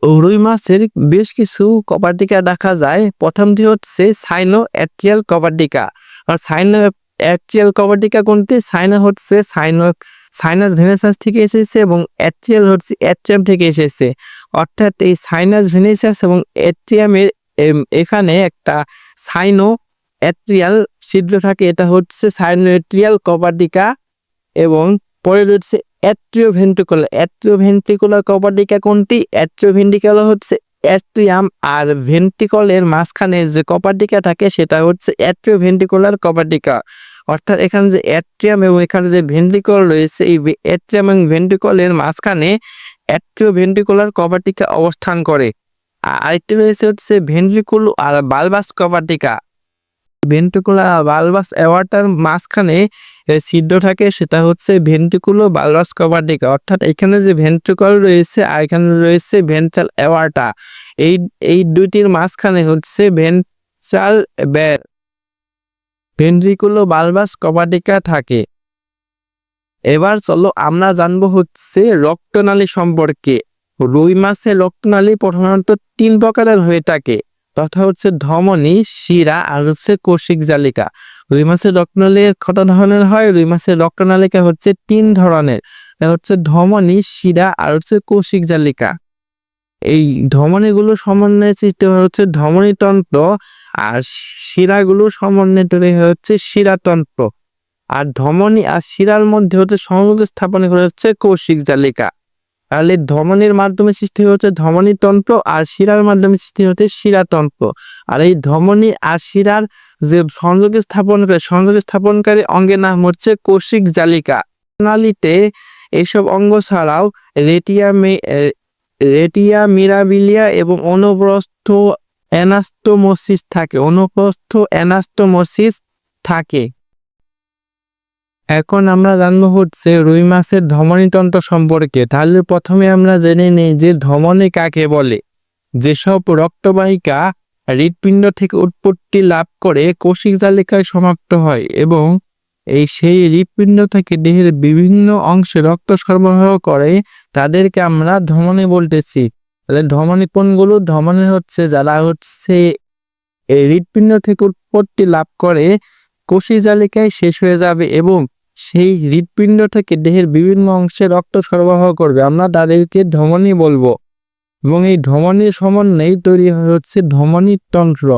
রুই মাছের বেশ কিছু কপাটিকা দেখা যায়। প্রথমটি হচ্ছে সাইনো অ্যাট্রিয়াল কপাটিকা। আর সাইনো অ্যাট্রিয়াল কপাটিকা কোনটি? সাইনো হচ্ছে সাইনাস ভেনেসাস থেকে এসেছে এবং অ্যাট্রিয়াল হচ্ছে অ্যাট্রিয়াম থেকে এসেছে। অর্থাৎ এই সাইনাস ভেনেসাস এবং অ্যাট্রিয়ামের এখানে একটা সাইনো অ্যাট্রিয়াল ছিদ্র থাকে, এটা হচ্ছে সাইনো অ্যাট্রিয়াল কপাটিকা। এবং পরে রয়েছে অ্যাট্রিওভেন্ট্রিকুলার কপাটিকা কোনটি? অ্যাট্রিওভেন্ট্রিকুলার হচ্ছে অ্যাট্রিয়াম আর ভেন্ট্রিকলের মাঝখানে যে কপাটিকা থাকে সেটা হচ্ছে অ্যাট্রিওভেন্ট্রিকুলার কপাটিকা। অর্থাৎ এখানে যে অ্যাট্রিয়াম এবং এখানে যে ভেন্ট্রিকল রয়েছে, এই অ্যাট্রিয়াম এবং ভেন্ট্রিকলের মাঝখানে অ্যাট্রিওভেন্ট্রিকুলার কপাটিকা অবস্থান করে। আরেকটি রয়েছে হচ্ছে ভেন্ট্রিকুল আর বালবাস কপাটিকা। ভেন্ট্রিকুলার বালবাস এওয়ার্টার মাঝখানে ছিদ্র থাকে, সেটা হচ্ছে ভেন্ট্রিকুলো বালবাস কপাটিকা। অর্থাৎ এখানে যে ভেন্ট্রিকল রয়েছে আর এখানে রয়েছে ভেন্ট্রাল এওয়ার্টা, এই দুইটির মাঝখানে হচ্ছে ভেন্ট্রিকুলো বালবাস কপাটিকা থাকে। এবার চলো আমরা জানবো হচ্ছে রক্তনালী সম্পর্কে। রুই মাছের রক্তনালী প্রধানত 3 প্রকারের হয়ে থাকে, তথা হচ্ছে ধমনী, শিরা আর হচ্ছে কোষিক জালিকা। রুই মাছের রক্তনালী কত ধরনের হয়? রুই মাছের রক্তনালিকা হচ্ছে 3 ধরনের, হচ্ছে ধমনী, শিরা আর হচ্ছে কোষিক জালিকা। এই ধমনীগুলো সমন্বয়ে সৃষ্টি হচ্ছে ধমনীতন্ত্র আর শিরাগুলো সমন্বয়ে তৈরি হচ্ছে শিরাতন্ত্র। আর ধমনী আর শিরার মধ্যে হচ্ছে সংযোগ স্থাপন করে হচ্ছে কোষিক জালিকা। তাহলে ধমনীর মাধ্যমে সৃষ্টি হচ্ছে ধমনীতন্ত্র আর শিরার মাধ্যমে সৃষ্টি হচ্ছে শিরাতন্ত্র। আর এই ধমনী আর শিরার যে সংযোগ স্থাপনকারী অঙ্গের নাম হচ্ছে কোষিক জালিকা। নালীতে এইসব অঙ্গ ছাড়াও রেটিয়া মিরাবিলিয়া এবং অনুপ্রস্থ অ্যানাস্টোমোসিস থাকে। এখন আমরা জানবো হচ্ছে রুই মাছের ধমনীতন্ত্র সম্পর্কে। তাহলে প্রথমে আমরা জেনে নিই যে ধমনী কাকে বলে। যেসব রক্তবাহিকা হৃৎপিণ্ড থেকে উৎপত্তি লাভ করে কোষিক জালিকায় সমাপ্ত হয় এবং সেই হৃৎপিণ্ড থেকে দেহের বিভিন্ন অংশে রক্ত সরবরাহ করে, তাদেরকে আমরা ধমনী বলতেছি। তাহলে ধমনী কোনগুলো? ধমনী হচ্ছে যারা হচ্ছে এই হৃৎপিণ্ড থেকে উৎপত্তি লাভ করে কোষিক জালিকায় শেষ হয়ে যাবে এবং সেই হৃৎপিণ্ড থেকে দেহের বিভিন্ন অংশে রক্ত সরবরাহ করবে, আমরা তাদেরকে ধমনী বলবো। এবং এই ধমনীর সমন্বয়ে তৈরি হচ্ছে ধমনীতন্ত্র।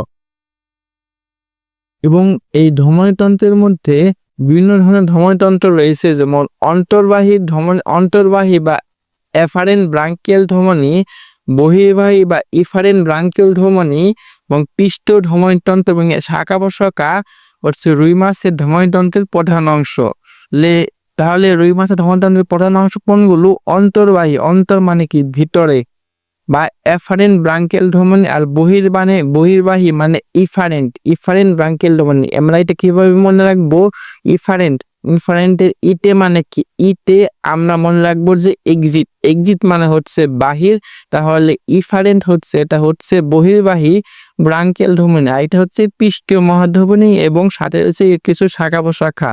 এবং এই ধমনীতন্ত্রের মধ্যে বিভিন্ন ধরনের ধমনীতন্ত্র রয়েছে, যেমন অন্তর্বাহী বা এফারেন্ট ব্রাঙ্কিয়াল ধমনী, বহির্বাহী বা ইফারেন্ট ব্রাঙ্কিয়াল ধমনী এবং পৃষ্ঠ ধমনীতন্ত্র এবং শাখা প্রশাখা হচ্ছে রুই মাছের ধমনীতন্ত্রের প্রধান অংশ। তাহলে রুই মাছের ধমনীতন্ত্রের প্রধান অংশ কোনগুলো? অন্তর্বাহী, অন্তর মানে কি ভিতরে, বা এফারেন্ট ব্রাঙ্কিয়াল ধমনী। আর বহির্বাহী মানে ইফারেন্ট ব্রাঙ্কিয়াল ধমনী। আমরা এটা কিভাবে মনে রাখবো? ইফারেন্টের ইতে মানে কি? ইতে আমরা মনে রাখবো যে এক্সিট মানে হচ্ছে বাহির। তাহলে ইফারেন্ট হচ্ছে এটা হচ্ছে বহির্বাহী ব্রাঙ্কিয়াল ধমনী, আর এটা হচ্ছে পৃষ্ঠীয় মহাধমনী এবং সাথে রয়েছে কিছু শাখা প্রশাখা।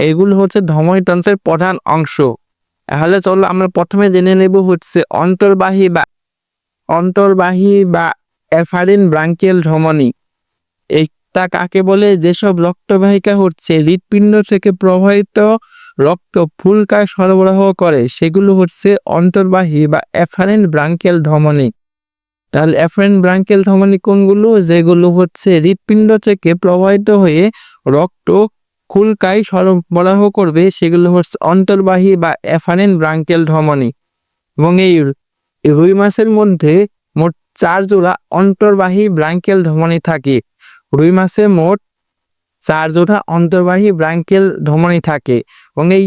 এগুলো হচ্ছে ধমনীতন্ত্রের প্রধান অংশ। তাহলে চলো আমরা প্রথমে জেনে নেব হচ্ছে অন্তর্বাহী বা এফারেন্ট ব্রাঙ্কিয়াল ধমনী। এটা কাকে বলে? যেসব রক্তবাহিকা হচ্ছে হৃৎপিণ্ড থেকে প্রবাহিত রক্ত ফুলকায় সরবরাহ করে সেগুলো হচ্ছে অন্তর্বাহী বা এফারেন্ট ব্রাঙ্কিয়াল ধমনী। তাহলে এফারেন্ট ব্রাঙ্কিয়াল ধমনী কোনগুলো? যেগুলো হচ্ছে হৃৎপিণ্ড থেকে প্রবাহিত হয়ে রক্ত ফুলকায় সরবরাহ করবে সেগুলো হচ্ছে অন্তর্বাহী বা এফারেন্ট ব্রাঙ্কিয়াল ধমনী। এবং এই রুই মাছের মধ্যে মোট 4 জোড়া অন্তর্বাহী ব্রাঙ্কিয়াল ধমনী থাকে। রুই মাছে মোট 4 জোড়া অন্তর্বাহী ব্রাঙ্কিয়াল ধমনী থাকে এবং এই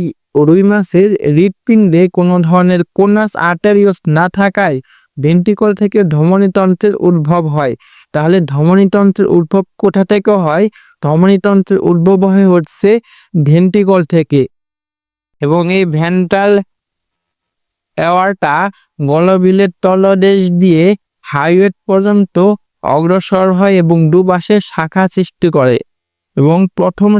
রুই মাছের হৃৎপিণ্ডে কোনো ধরনের কোনাস আর্টারিওস না থাকায় ভেন্ট্রিকল থেকে ধমনীতন্ত্রের উদ্ভব হয়। তাহলে ধমনীতন্ত্রের উদ্ভব কোথা থেকে হয়? ধমনীতন্ত্রের উদ্ভব হয় হচ্ছে ভেন্ট্রিকল থেকে। এবং এই ভেন্ট্রাল এওয়ার্টা গলবিলের তলদেশ দিয়ে হাইওয়েট পর্যন্ত অগ্রসর হয় এবং দুপাশে শাখা সৃষ্টি করে এবং প্রথম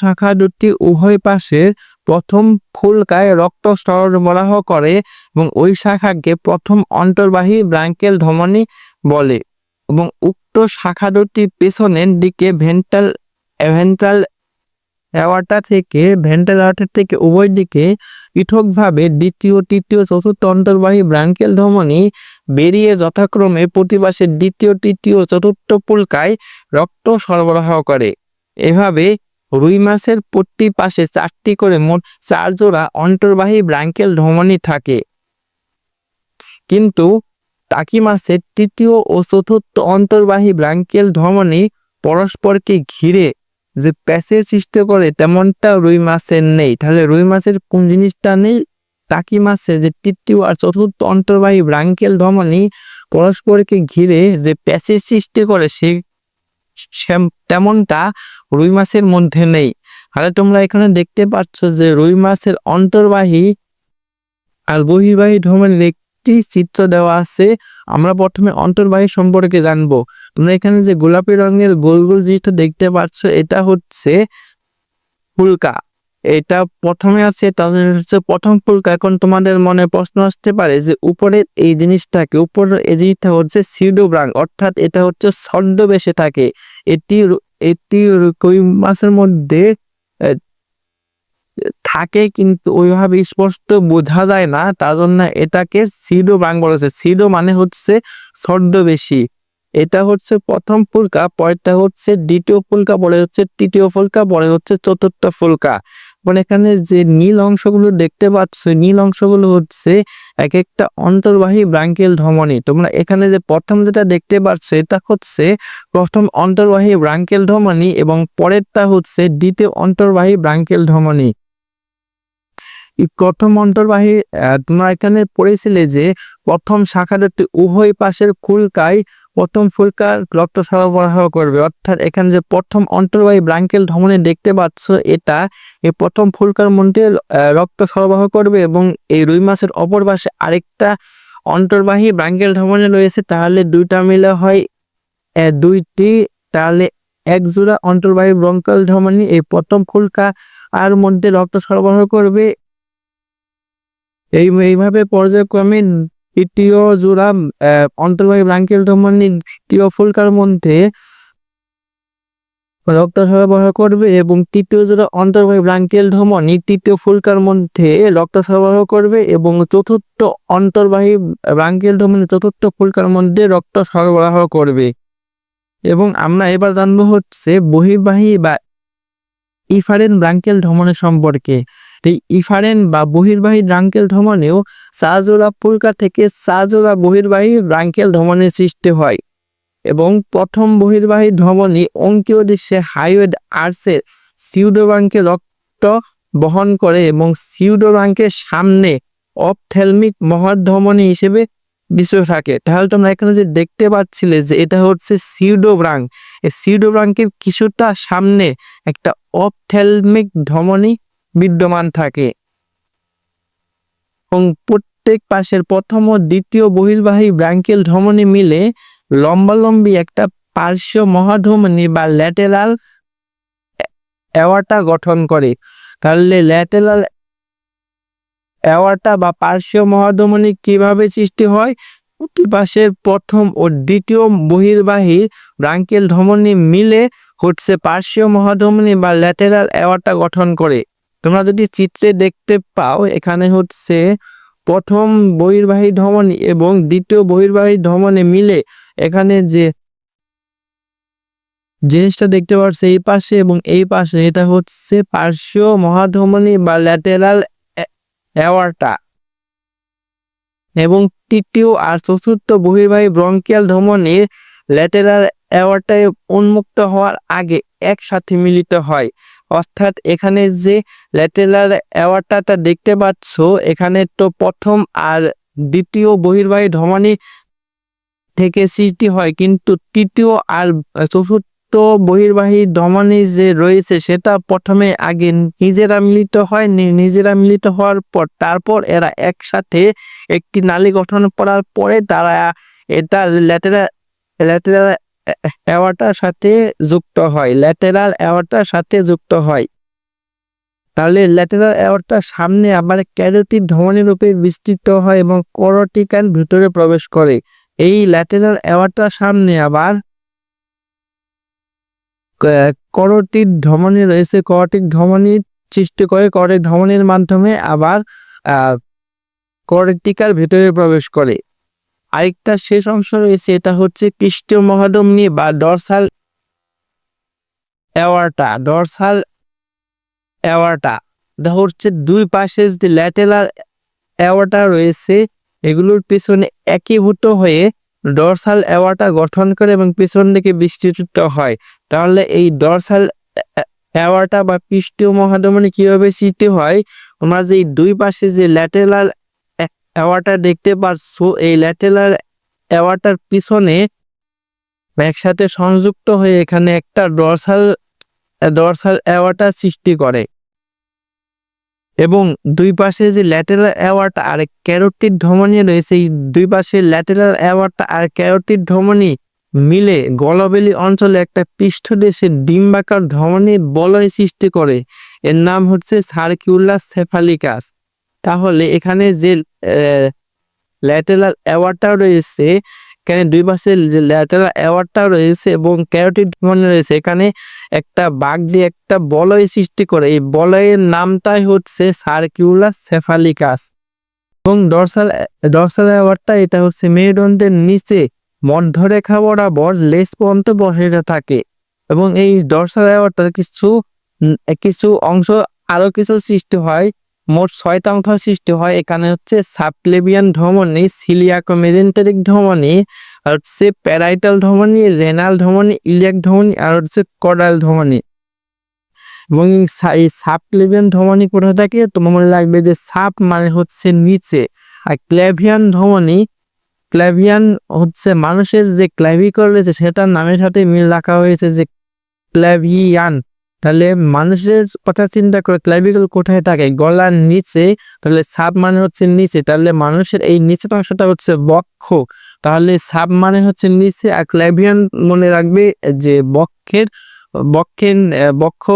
শাখা দুটি উভয় পাশের প্রথম ফুলকায় রক্ত সরবরাহ করে এবং ওই শাখাকে প্রথম অন্তর্বাহী ব্রাঙ্কিয়াল ধমনী বলে। এবং উক্ত শাখা দুটি পেছনের দিকে ভেন্ট্রাল এওয়ার্টা থেকে উভয় দিকে পৃথকভাবে দ্বিতীয়, তৃতীয়, চতুর্থ অন্তর্বাহী ব্রাঙ্কিয়াল ধমনী বেরিয়ে যথাক্রমে প্রতিপাশের দ্বিতীয়, তৃতীয়, চতুর্থ ফুলকায় রক্ত সরবরাহ করে। এভাবে রুই মাছের প্রতি পাশে 4টি করে মোট 4 জোড়া অন্তর্বাহী ব্রাঙ্কিয়াল ধমনী থাকে। কিন্তু টাকি মাছের তৃতীয় ও চতুর্থ অন্তর্বাহী ব্রাঙ্কিয়াল ধমনী পরস্পরকে ঘিরে যে প্যাচের সৃষ্টি করে তেমনটা রুই মাছের নেই। তাহলে রুই মাছের কোন জিনিসটা নেই? টাকি মাছের যে তৃতীয় আর চতুর্থ অন্তর্বাহী ব্রাঙ্কিয়াল ধমনী পরস্পরকে ঘিরে যে প্যাচের সৃষ্টি করে তেমনটা রুই মাছের মধ্যে নেই। তাহলে তোমরা এখানে দেখতে পাচ্ছ যে রুই মাছের অন্তর্বাহী আর বহির্বাহী ধমনীর একটি চিত্র দেওয়া আছে। আমরা প্রথমে অন্তর্বাহী সম্পর্কে জানবো। তোমরা এখানে যে গোলাপি রঙের গোল গোল জিনিসটা দেখতে পাচ্ছ এটা হচ্ছে ফুলকা। এটা প্রথমে আছে, তাদের হচ্ছে প্রথম ফুলকা। এখন তোমাদের মনে প্রশ্ন আসতে পারে যে উপরের এই জিনিসটা হচ্ছে সিউডোব্রাঙ্ক, অর্থাৎ এটা হচ্ছে ছদ্মবেশে থাকে। এটি রুই মাছের মধ্যে থাকে কিন্তু ওইভাবে স্পষ্ট বোঝা যায় না, তার জন্য এটাকে সিউডোব্রাঙ্ক বলেছে। সিউডো মানে হচ্ছে ছদ্মবেশী। এটা হচ্ছে প্রথম ফুলকা, পরেরটা হচ্ছে দ্বিতীয় ফুলকা, পরে হচ্ছে তৃতীয় ফুলকা, পরে হচ্ছে চতুর্থ ফুলকা। মানে এখানে যে নীল অংশগুলো দেখতে পাচ্ছ, নীল অংশগুলো হচ্ছে এক একটা অন্তর্বাহী ব্রাঙ্কিয়াল ধমনী। তোমরা এখানে যে প্রথম যেটা দেখতে পাচ্ছ এটা হচ্ছে প্রথম অন্তর্বাহী ব্রাঙ্কিয়াল ধমনী এবং পরেরটা হচ্ছে দ্বিতীয় অন্তর্বাহী ব্রাঙ্কিয়াল ধমনী। প্রথম অন্তর্বাহী তোমরা এখানে পড়েছিলে যে প্রথম শাখা দুটি উভয় পাশের ফুলকায় প্রথম ফুলকার রক্ত সরবরাহ করবে, অর্থাৎ এখানে যে প্রথম অন্তর্বাহী ব্রাঙ্কিয়াল ধমনী দেখতে পাচ্ছ এটা এই প্রথম ফুলকার মধ্যে রক্ত সরবরাহ করবে এবং এই রুই মাছের অপর পাশে আরেকটা অন্তর্বাহী ব্রাঙ্কিয়াল ধমনী রয়েছে। তাহলে দুইটা মিলে হয় দুইটি, তাহলে এক জোড়া অন্তর্বাহী ব্রাঙ্কিয়াল ধমনী এই প্রথম ফুলকা আর মধ্যে রক্ত সরবরাহ করবে। এইভাবে পর্যায়ক্রমে তৃতীয় জোড়া অন্তর্বাহী ব্রাঙ্কিয়াল ধমনী তৃতীয় ফুলকার মধ্যে রক্ত সরবরাহ করবে এবং তৃতীয় জোড়া অন্তর্বাহী ব্রাঙ্কিয়াল ধমনী তৃতীয় ফুলকার মধ্যে রক্ত সরবরাহ করবে এবং চতুর্থ অন্তর্বাহী ব্রাঙ্কিয়াল ধমনী চতুর্থ ফুলকার মধ্যে রক্ত সরবরাহ করবে। এবং আমরা এবার জানবো হচ্ছে বহির্বাহী বা ইফারেন্ট ব্রাঙ্কিয়াল ধমনী সম্পর্কে। এই ইফারেন্ট বা বহির্বাহী ব্রাঙ্কিয়াল ধমনীও 4 জোড়া ফুলকা থেকে 4 জোড়া বহির্বাহী ব্রাঙ্কিয়াল ধমনীর সৃষ্টি হয় এবং প্রথম বহির্বাহী ধমনী অঙ্কীয় দৃশ্যে হাইওয়েড আর্চের সিউডোব্রাঙ্কে রক্ত বহন করে এবং সিউডোব্রাঙ্কের সামনে অপথ্যালমিক মহাধমনী হিসেবে বিষয় থাকে। তাহলে তোমরা এখানে যে দেখতে পাচ্ছিলে যে এটা হচ্ছে সিউডোব্রাঙ্ক, এই সিউডোব্রাঙ্কের কিছুটা সামনে একটা অপথ্যালমিক ধমনী বিদ্যমান থাকে এবং প্রত্যেক পাশের প্রথম ও দ্বিতীয় বহির্বাহী ব্রাঙ্কিয়াল ধমনী মিলে লম্বালম্বি একটা পার্শ্ব মহাধমনী বা ল্যাটেরাল এওয়ার্টা গঠন করে। তাহলে ল্যাটেরাল এওয়ার্টা বা পার্শ্ব মহাধমনী কিভাবে সৃষ্টি হয়? প্রতি পাশের প্রথম ও দ্বিতীয় বহির্বাহী ব্রাঙ্কিয়াল ধমনী মিলে হচ্ছে পার্শ্বীয় মহাধমনী বা ল্যাটেরাল অ্যাওর্টা গঠন করে। তোমরা যদি চিত্রে দেখতে পাও, এখানে হচ্ছে প্রথম বহির্বাহী ধমনী এবং দ্বিতীয় বহির্বাহী ধমনী মিলে এখানে যে জিনিসটা দেখতে পাচ্ছ এই পাশে এবং এই পাশে, এটা হচ্ছে পার্শ্বীয় মহাধমনী বা ল্যাটেরাল অ্যাওর্টা। এবং তৃতীয় আর চতুর্থ বহির্বাহী ব্রঙ্কিয়াল ধমনী ল্যাটেরাল অ্যাওর্টায় উন্মুক্ত হওয়ার আগে একসাথে মিলিত হয়। অর্থাৎ এখানে যে ল্যাটেরাল অ্যাওর্টাটা দেখতে পাচ্ছ, এখানে তো প্রথম আর দ্বিতীয় বহির্বাহী ধমনী থেকে সৃষ্টি হয়, কিন্তু তৃতীয় আর চতুর্থ বহির্বাহী ধমনী যে রয়েছে সেটা প্রথমে আগে নিজেরা মিলিত হয়। নিজেরা মিলিত হওয়ার পর তারপর এরা একসাথে একটি নালী গঠন করার পরে তারা এটা ল্যাটেরাল অ্যাওর্টার সাথে যুক্ত হয়, ল্যাটেরাল অ্যাওর্টার সাথে যুক্ত হয়। তাহলে ল্যাটেরাল অ্যাওর্টার সামনে আবার ক্যারোটিড ধমনী রূপে বিস্তৃত হয় এবং করটিক্যাল ভিতরে প্রবেশ করে। এই ল্যাটেরাল অ্যাওর্টার সামনে আবার করটিড ধমনী রয়েছে, করটিক ধমনী সৃষ্টি করে, করটিক ধমনীর মাধ্যমে আবার করটিক্যাল ভিতরে প্রবেশ করে। আরেকটা শেষ অংশ রয়েছে, এটা হচ্ছে পৃষ্ঠীয় মহাধমনী বা ডরসাল অ্যাওর্টা। ডরসাল অ্যাওর্টা এটা হচ্ছে দুই পাশে যে ল্যাটেরাল অ্যাওর্টা রয়েছে এগুলোর পিছনে একীভূত হয়ে ডরসাল অ্যাওর্টা গঠন করে এবং পিছন দিকে বিস্তৃত হয়। তাহলে এই ডরসাল অ্যাওর্টা বা পৃষ্ঠীয় মহাধমনী কিভাবে সৃষ্টি হয়? তোমরা যে দুই পাশে যে ল্যাটেরাল অ্যাওর্টা দেখতে পাচ্ছ, এই ল্যাটেরাল অ্যাওর্টার পিছনে একসাথে সংযুক্ত হয়ে এখানে একটা ডরসাল অ্যাওর্টা সৃষ্টি করে এবং দুই পাশে যে ল্যাটেরাল অ্যাওর্টা আর ক্যারোটিড ধমনী রয়েছে, এই দুই পাশে ল্যাটেরাল অ্যাওর্টা আর ক্যারোটিড ধমনী মিলে গলবেলি অঞ্চলে একটা পৃষ্ঠদেশে ডিম্বাকার ধমনী বলয় সৃষ্টি করে। এর নাম হচ্ছে সার্কিউলার সেফালিকাস। তাহলে এখানে যে ল্যাটেরাল অ্যাওর্টা রয়েছে, এখানে দুই পাশে যে ল্যাটেরাল অ্যাওর্টা রয়েছে এবং ক্যারোটিড ধমনী রয়েছে, এখানে একটা বাঁক দিয়ে একটা বলয় সৃষ্টি করে। এই বলয়ের নামটাই হচ্ছে সার্কিউলার সেফালিকাস। এবং ডরসাল অ্যাওর্টা এটা হচ্ছে মেরুদণ্ডের নিচে মধ্যরেখা বরাবর লেজ পর্যন্ত বসে থাকে। এবং এই ডরসাল অ্যাওর্টার কিছু অংশ আরো কিছু সৃষ্টি হয়, মোট 6টা অংশ সৃষ্টি হয়। এখানে হচ্ছে সাবক্লেভিয়ান ধমনী, সিলিয়াকো মেজেন্টেরিক ধমনী, আর হচ্ছে প্যারাইটাল ধমনী, রেনাল ধমনী, ইলিয়াক ধমনী, আর হচ্ছে কর্ডাল ধমনী। এবং এই সাবক্লেভিয়ান ধমনী কোথায় থাকে? তোমার মনে লাগবে যে সাব মানে হচ্ছে নিচে, আর ক্ল্যাভিয়ান হচ্ছে মানুষের যে ক্ল্যাভিকল রয়েছে সেটার নামের সাথে মিল রাখা হয়েছে যে ক্ল্যাভিয়ান। তাহলে মানুষের কথা চিন্তা করে ক্ল্যাভিকল কোথায় থাকে? গলার নিচে। তাহলে সাব মানে হচ্ছে নিচে, তাহলে মানুষের এই নিচের অংশটা হচ্ছে বক্ষ। তাহলে সাব মানে হচ্ছে নিচে, আর ক্ল্যাভিয়ান মনে রাখবে যে বক্ষ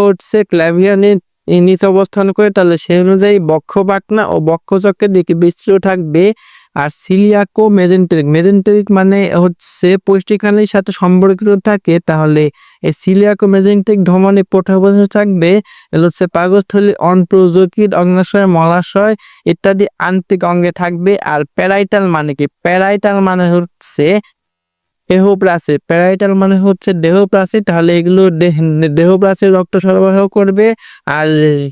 হচ্ছে ক্ল্যাভিয়ানের নিচে অবস্থান করে। তাহলে সেই অনুযায়ী বক্ষ বাঁকনা ও বক্ষচক্রের দিকে বিস্তৃত থাকবে। আর সিলিয়াকো মেজেন্টেরিক মানে হচ্ছে পৌষ্টিকানির সাথে সম্পর্কিত থাকে। তাহলে এই সিলিয়াকো মেজেন্টেরিক ধমনী প্রথমে থাকবে হচ্ছে পাকস্থলী, অন্ত্র, যকৃৎ, অগ্নাশয়, মলাশয় ইত্যাদি আন্তরিক অঙ্গে থাকবে। আর প্যারাইটাল মানে কি? প্যারাইটাল মানে হচ্ছে দেহপ্রাচীর। প্যারাইটাল মানে হচ্ছে দেহপ্রাচীর। তাহলে এগুলো দেহপ্রাচীর রক্ত সরবরাহ করবে। আর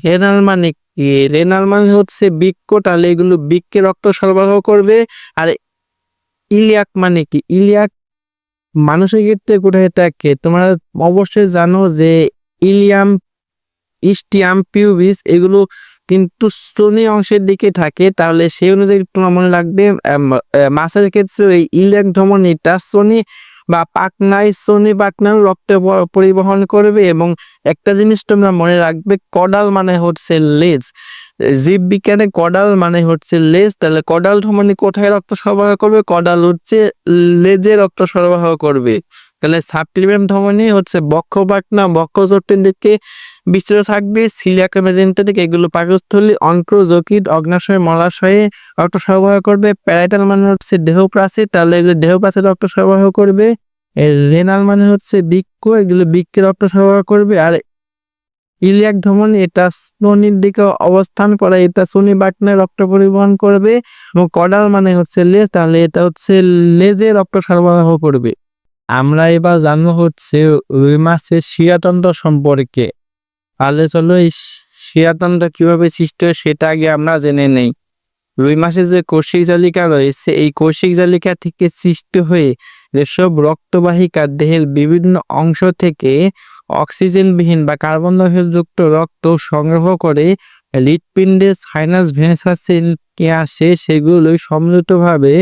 রেনাল মানে কি? রেনাল মানে হচ্ছে বৃক্ক। তাহলে এগুলো বৃক্কে রক্ত সরবরাহ করবে। আর ইলিয়াক মানে কি? ইলিয়াক মানুষের ক্ষেত্রে কোথায় থাকে? তোমরা অবশ্যই জানো যে ইলিয়াম, ইস্টিয়াম, পিউবিস এগুলো কিন্তু স্তনী অংশের দিকে থাকে। তাহলে সেই অনুযায়ী তোমার মনে রাখবে মাছের ক্ষেত্রে এই ইলিয়াক ধমনীটা স্তনী বা স্তনী পাখনার রক্ত পরিবহন করবে। এবং একটা জিনিস তোমরা মনে রাখবে, কডাল মানে হচ্ছে লেজ। জীববিজ্ঞানে কডাল মানে হচ্ছে লেজ। তাহলে কডাল ধমনী কোথায় রক্ত সরবরাহ করবে? কডাল হচ্ছে লেজে রক্ত সরবরাহ করবে। তাহলে সাবক্লিভিয়ান ধমনী হচ্ছে বক্ষ পাখনা বক্ষচট্টের দিকে বিস্তৃত থাকবে, সিলিয়াক মেজেন্টা থেকে এগুলো পাকস্থলী, অন্ত্র, যকৃৎ, অগ্নাশয়, মলাশয়ে রক্ত সরবরাহ করবে। প্যারাইটাল মানে হচ্ছে দেহপ্রাচীর, তাহলে এগুলো দেহপ্রাচীর রক্ত সরবরাহ করবে। রেনাল মানে হচ্ছে বৃক্ক, এগুলো বৃক্কে রক্ত সরবরাহ করবে। আর ইলিয়াক ধমনী এটা স্তনির দিকে অবস্থান করে, এটা স্তনি পাখনায় রক্ত পরিবহন করবে। এবং কডাল মানে হচ্ছে লেজ, তাহলে এটা হচ্ছে লেজে রক্ত সরবরাহ করবে। আমরা এবার জানবো হচ্ছে রুই মাছের শিরাতন্ত্র সম্পর্কে। তাহলে চলো এই শিরাতন্ত্র কিভাবে সৃষ্টি হয় সেটা আগে আমরা জেনে নেই। রুই মাছের যে কৌশিক জালিকা রয়েছে, এই কৌশিক জালিকা থেকে সৃষ্টি হয়ে যেসব রক্তবাহিকা দেহের বিভিন্ন অংশ থেকে অক্সিজেনবিহীন বা কার্বন ডাইঅক্সাইড যুক্ত রক্ত সংগ্রহ করে হৃৎপিণ্ডের সাইনাস ভেনাসে নিয়ে আসে, সেগুলোই সম্মিলিতভাবে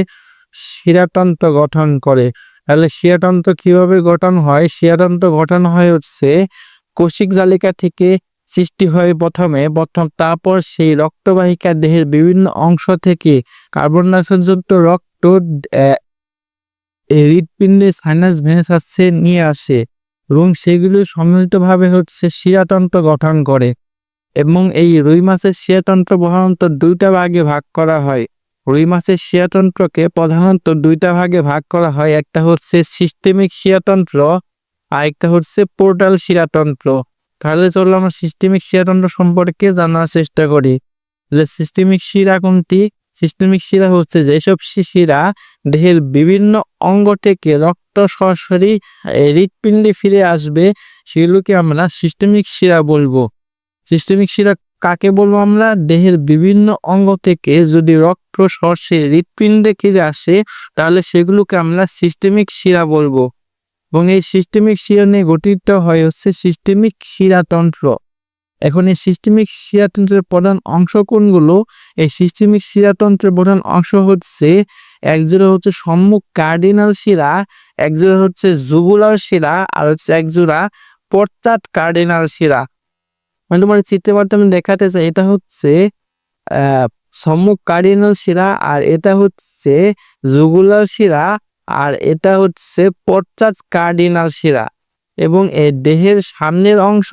শিরাতন্ত্র গঠন করে। তাহলে শিরাতন্ত্র কিভাবে গঠন হয়? শিরাতন্ত্র গঠন হয় হচ্ছে কৌশিক জালিকা থেকে সৃষ্টি হয় প্রথম, তারপর সেই রক্তবাহিকা দেহের বিভিন্ন অংশ থেকে কার্বন ডাইঅক্সাইড যুক্ত রক্ত হৃৎপিণ্ডে সাইনাস ভেনাসে নিয়ে আসে এবং সেগুলো সম্মিলিতভাবে হচ্ছে শিরাতন্ত্র গঠন করে। এবং এই রুই মাছের শিরাতন্ত্র প্রধানত দুইটা ভাগে ভাগ করা হয়। রুই মাছের শিরাতন্ত্রকে প্রধানত দুইটা ভাগে ভাগ করা হয়, একটা হচ্ছে সিস্টেমিক শিরাতন্ত্র আর একটা হচ্ছে পোর্টাল শিরাতন্ত্র। তাহলে চলো আমরা সিস্টেমিক শিরাতন্ত্র সম্পর্কে জানার চেষ্টা করি। সিস্টেমিক শিরা কোনটি? সিস্টেমিক শিরা হচ্ছে যেসব শিরা দেহের বিভিন্ন অঙ্গ থেকে রক্ত সরাসরি হৃৎপিণ্ডে ফিরে আসবে, সেগুলোকে আমরা সিস্টেমিক শিরা বলবো। সিস্টেমিক শিরা কাকে বলবো আমরা? দেহের বিভিন্ন অঙ্গ থেকে যদি রক্ত সরাসরি হৃৎপিণ্ডে ফিরে আসে তাহলে সেগুলোকে আমরা সিস্টেমিক শিরা বলবো। এবং এই সিস্টেমিক শিরা নিয়ে গঠিত হয় হচ্ছে সিস্টেমিক শিরাতন্ত্র। এখন এই সিস্টেমিক শিরাতন্ত্রের প্রধান অংশ কোনগুলো? এই সিস্টেমিক শিরাতন্ত্রের প্রধান অংশ হচ্ছে একজোড়া হচ্ছে সম্মুখ কার্ডিনাল শিরা, একজোড়া হচ্ছে জুগুলার শিরা, আর হচ্ছে একজোড়া পশ্চাৎ কার্ডিনাল শিরা। মানে তোমার চিত্রের মাধ্যমে দেখাতে চাই, এটা হচ্ছে সম্মুখ কার্ডিনাল শিরা, আর এটা হচ্ছে জুগুলার শিরা, আর এটা হচ্ছে পশ্চাৎ কার্ডিনাল শিরা। এবং এই দেহের সামনের অংশ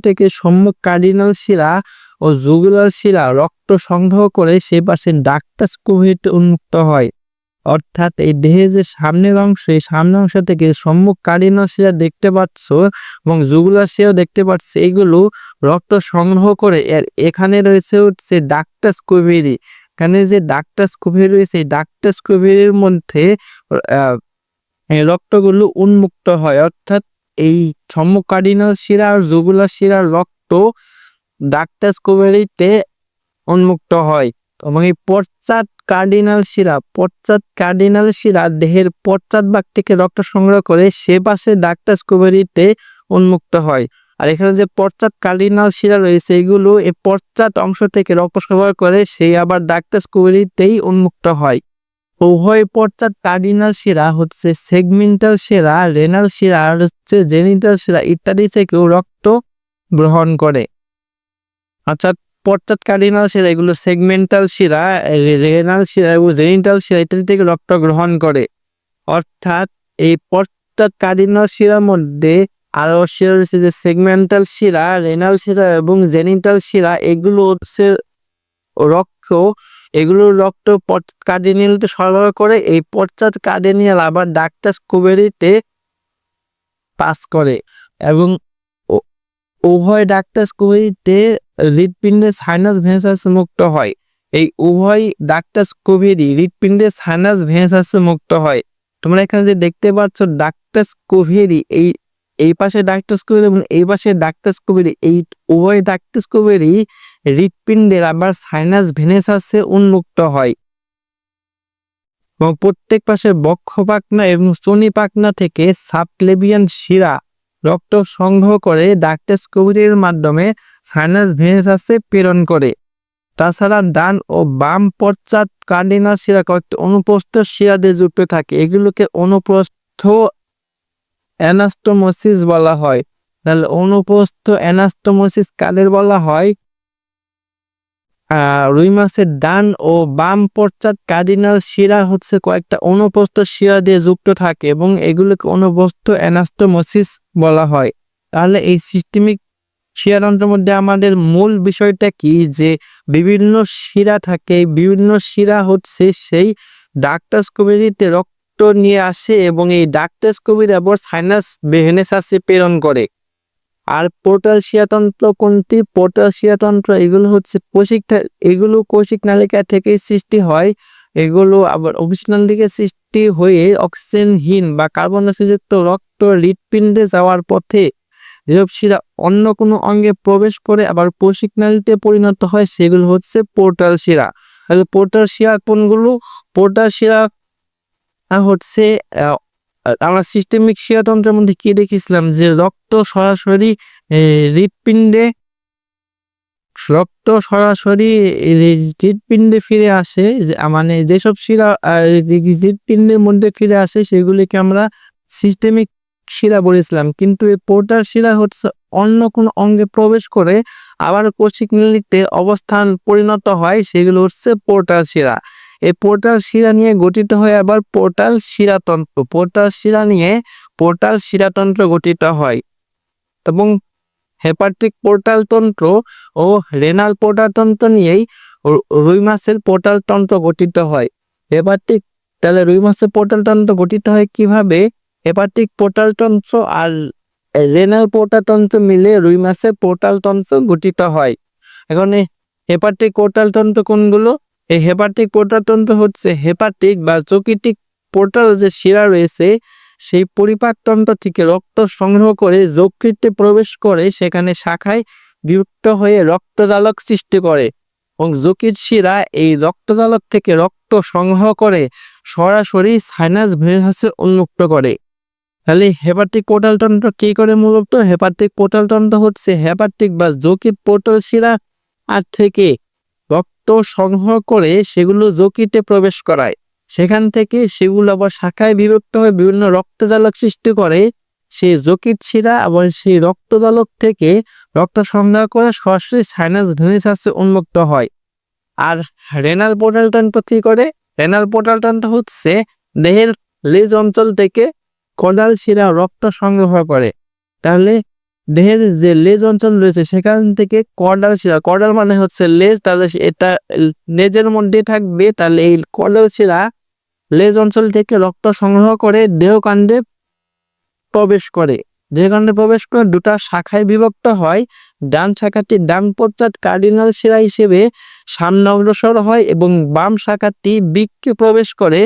থেকে সম্মুখ কার্ডিনাল শিরা ও জুগুলার শিরা রক্ত সংগ্রহ করে সে পাশে ডাক্টাস কুহরীতে উন্মুক্ত হয়। অর্থাৎ এই দেহের যে সামনের অংশ, এই সামনের অংশ থেকে সম্মুখ কার্ডিনাল শিরা দেখতে পাচ্ছ এবং জুগুলার শিরাও দেখতে পাচ্ছ, এইগুলো রক্ত সংগ্রহ করে এখানে রয়েছে হচ্ছে ডাক্টাস কুহরী। এখানে যে ডাক্টাস কুহরী রয়েছে, এই ডাক্টাস কুহরীর মধ্যে এই রক্তগুলো উন্মুক্ত হয়। অর্থাৎ এই সম্মুখ কার্ডিনাল শিরা আর জুগুলার শিরার রক্ত ডাক্টাস কুহরীতে উন্মুক্ত হয়। এবং এই পশ্চাৎ কার্ডিনাল শিরা দেহের পশ্চাৎ ভাগ থেকে রক্ত সংগ্রহ করে সে পাশে ডাক্টাস কুহরীতে উন্মুক্ত হয়। আর এখানে যে পশ্চাৎ কার্ডিনাল শিরা রয়েছে, এগুলো এই পশ্চাৎ অংশ থেকে রক্ত সরবরাহ করে সেই আবার ডাক্টাস কুহরীতেই উন্মুক্ত হয়। উভয় পশ্চাৎ কার্ডিনাল শিরা হচ্ছে সেগমেন্টাল শিরা, রেনাল শিরা আর হচ্ছে জেনিটাল শিরা ইত্যাদি থেকেও রক্ত গ্রহণ করে। অর্থাৎ পশ্চাৎ কার্ডিনাল শিরা, এগুলো সেগমেন্টাল শিরা, রেনাল শিরা এবং জেনিটাল শিরা ইত্যাদি থেকে রক্ত গ্রহণ করে। অর্থাৎ এই পশ্চাৎ কার্ডিনাল শিরার মধ্যে আরো শিরা রয়েছে যে সেগমেন্টাল শিরা, রেনাল শিরা এবং জেনিটাল শিরা, এগুলো হচ্ছে রক্ত পশ্চাৎ কার্ডিনালতে সরবরাহ করে। এই পশ্চাৎ কার্ডিনাল আবার ডাক্টাস কুহরীতে পাস করে এবং উভয় ডাক্টাস কুহরীতে হৃৎপিণ্ডের সাইনাস ভেনাসে মুক্ত হয়। এই উভয় ডাক্টাস কুহরী হৃৎপিণ্ডের সাইনাস ভেনাসে মুক্ত হয়। তোমরা এখানে যে দেখতে পাচ্ছ ডাক্টাস কুহরী, এই পাশে ডাক্টাস কুহরী এবং এই পাশে ডাক্টাস কুহরী, এই উভয় ডাক্টাস কুহরী হৃৎপিণ্ডের আবার সাইনাস ভেনাসে উন্মুক্ত হয়। এবং প্রত্যেক পাশে বক্ষ পাখনা এবং স্তনি পাখনা থেকে সাবক্লেভিয়ান শিরা রক্ত সংগ্রহ করে ডাক্টাস কুহরীর মাধ্যমে সাইনাস ভেনাসে প্রেরণ করে। তাছাড়া ডান ও বাম পশ্চাৎ কার্ডিনাল শিরা কয়েকটি অনুপ্রস্থ শিরা দিয়ে যুক্ত থাকে, এগুলোকে অনুপ্রস্থ অ্যানাস্টোমোসিস বলা হয়। তাহলে অনুপ্রস্থ অ্যানাস্টোমোসিস কাদের বলা হয়? রুই মাছের ডান ও বাম পশ্চাৎ কার্ডিনাল শিরা হচ্ছে কয়েকটা অনুপস্থ শিরা দিয়ে যুক্ত থাকে এবং এগুলোকে অনুপস্থ অ্যানাস্টোমোসিস বলা হয়। তাহলে এই সিস্টেমিক শিরাতন্ত্রের মধ্যে আমাদের মূল বিষয়টা কি, যে বিভিন্ন শিরা থাকে, বিভিন্ন শিরা হচ্ছে সেই ডাক্টাস কুবেরিতে রক্ত নিয়ে আসে এবং এই ডাক্টাস কুবেরি আবার সাইনাস ভেনেসাসে প্রেরণ করে। আর পোর্টাল শিরাতন্ত্র কোনটি? পোর্টাল শিরাতন্ত্র এগুলো হচ্ছে এগুলো কৌশিক নালিকা থেকে সৃষ্টি হয়। এগুলো আবার অভিসরণ দিকে সৃষ্টি হয়ে অক্সিজেনহীন বা কার্বন ডাইঅক্সাইডযুক্ত রক্ত হৃৎপিণ্ডে যাওয়ার পথে যেসব শিরা অন্য কোনো অঙ্গে প্রবেশ করে আবার কৌশিক নালীতে পরিণত হয়, সেগুলো হচ্ছে পোর্টাল শিরা। তাহলে পোর্টাল শিরা কোনগুলো? পোর্টাল শিরা হচ্ছে আমরা সিস্টেমিক শিরাতন্ত্রের মধ্যে কি দেখেছিলাম, যে রক্ত সরাসরি হৃৎপিণ্ডে হৃৎপিণ্ডে ফিরে আসে, মানে যেসব শিরা হৃৎপিণ্ডের মধ্যে ফিরে আসে সেগুলিকে আমরা সিস্টেমিক শিরা বলেছিলাম। কিন্তু এই পোর্টাল শিরা হচ্ছে অন্য কোনো অঙ্গে প্রবেশ করে আবার কৌশিক নালীতে অবস্থান পরিণত হয়, সেগুলো হচ্ছে পোর্টাল শিরা। এই পোর্টাল শিরা নিয়ে গঠিত হয় আবার পোর্টাল শিরাতন্ত্র। পোর্টাল শিরা নিয়ে পোর্টাল শিরাতন্ত্র গঠিত হয় এবং হেপাটিক পোর্টাল তন্ত্র ও রেনাল পোর্টাল তন্ত্র নিয়েই রুই মাছের পোর্টাল তন্ত্র গঠিত হয়। তাহলে রুই মাছের পোর্টাল তন্ত্র গঠিত হয় কিভাবে? হেপাটিক পোর্টাল তন্ত্র আর রেনাল পোর্টাল তন্ত্র মিলে রুই মাছের পোর্টাল তন্ত্র গঠিত হয়। এখন হেপাটিক পোর্টাল তন্ত্র কোনগুলো? এই হেপাটিক পোর্টাল তন্ত্র হচ্ছে হেপাটিক বা যকৃতিক পোর্টাল যে শিরা রয়েছে সেই পরিপাকতন্ত্র থেকে রক্ত সংগ্রহ করে যকৃতে প্রবেশ করে সেখানে শাখায় বিভক্ত হয়ে রক্তজালক সৃষ্টি করে এবং যকৃৎ শিরা এই রক্তজালক থেকে রক্ত সংগ্রহ করে সরাসরি সাইনাস ভেনাসে উন্মুক্ত করে। তাহলে হেপাটিক পোর্টাল তন্ত্র কি করে? মূলত হেপাটিক পোর্টাল তন্ত্র হচ্ছে হেপাটিক বা যকৃৎ পোর্টাল শিরা আর থেকে রক্ত সংগ্রহ করে সেগুলো যকৃতে প্রবেশ করায়, সেখান থেকে সেগুলো আবার শাখায় বিভক্ত হয়ে বিভিন্ন রক্তজালক সৃষ্টি করে। সেই যকৃৎ শিরা আবার সেই রক্তজালক থেকে রক্ত সংগ্রহ করে সরাসরি সাইনাস ভেনাসে উন্মুক্ত হয়। আর রেনাল পোর্টাল তন্ত্র কি করে? রেনাল পোর্টাল তন্ত্র হচ্ছে দেহের লেজ অঞ্চল থেকে কর্ডাল শিরা রক্ত সংগ্রহ করে। তাহলে দেহের যে লেজ অঞ্চল রয়েছে সেখান থেকে কর্ডাল শিরা, কর্ডাল মানে হচ্ছে লেজ, তাহলে এটা লেজের মধ্যে থাকবে। তাহলে এই কর্ডাল শিরা লেজ অঞ্চল থেকে রক্ত সংগ্রহ করে দেহকাণ্ডে প্রবেশ করে। দেহকাণ্ডে প্রবেশ করে দুটা শাখায় বিভক্ত হয়। ডান শাখাটি ডান পশ্চাৎ কার্ডিনাল শিরা হিসেবে সামনে অগ্রসর হয় এবং বাম শাখাটি বৃক্কে প্রবেশ করে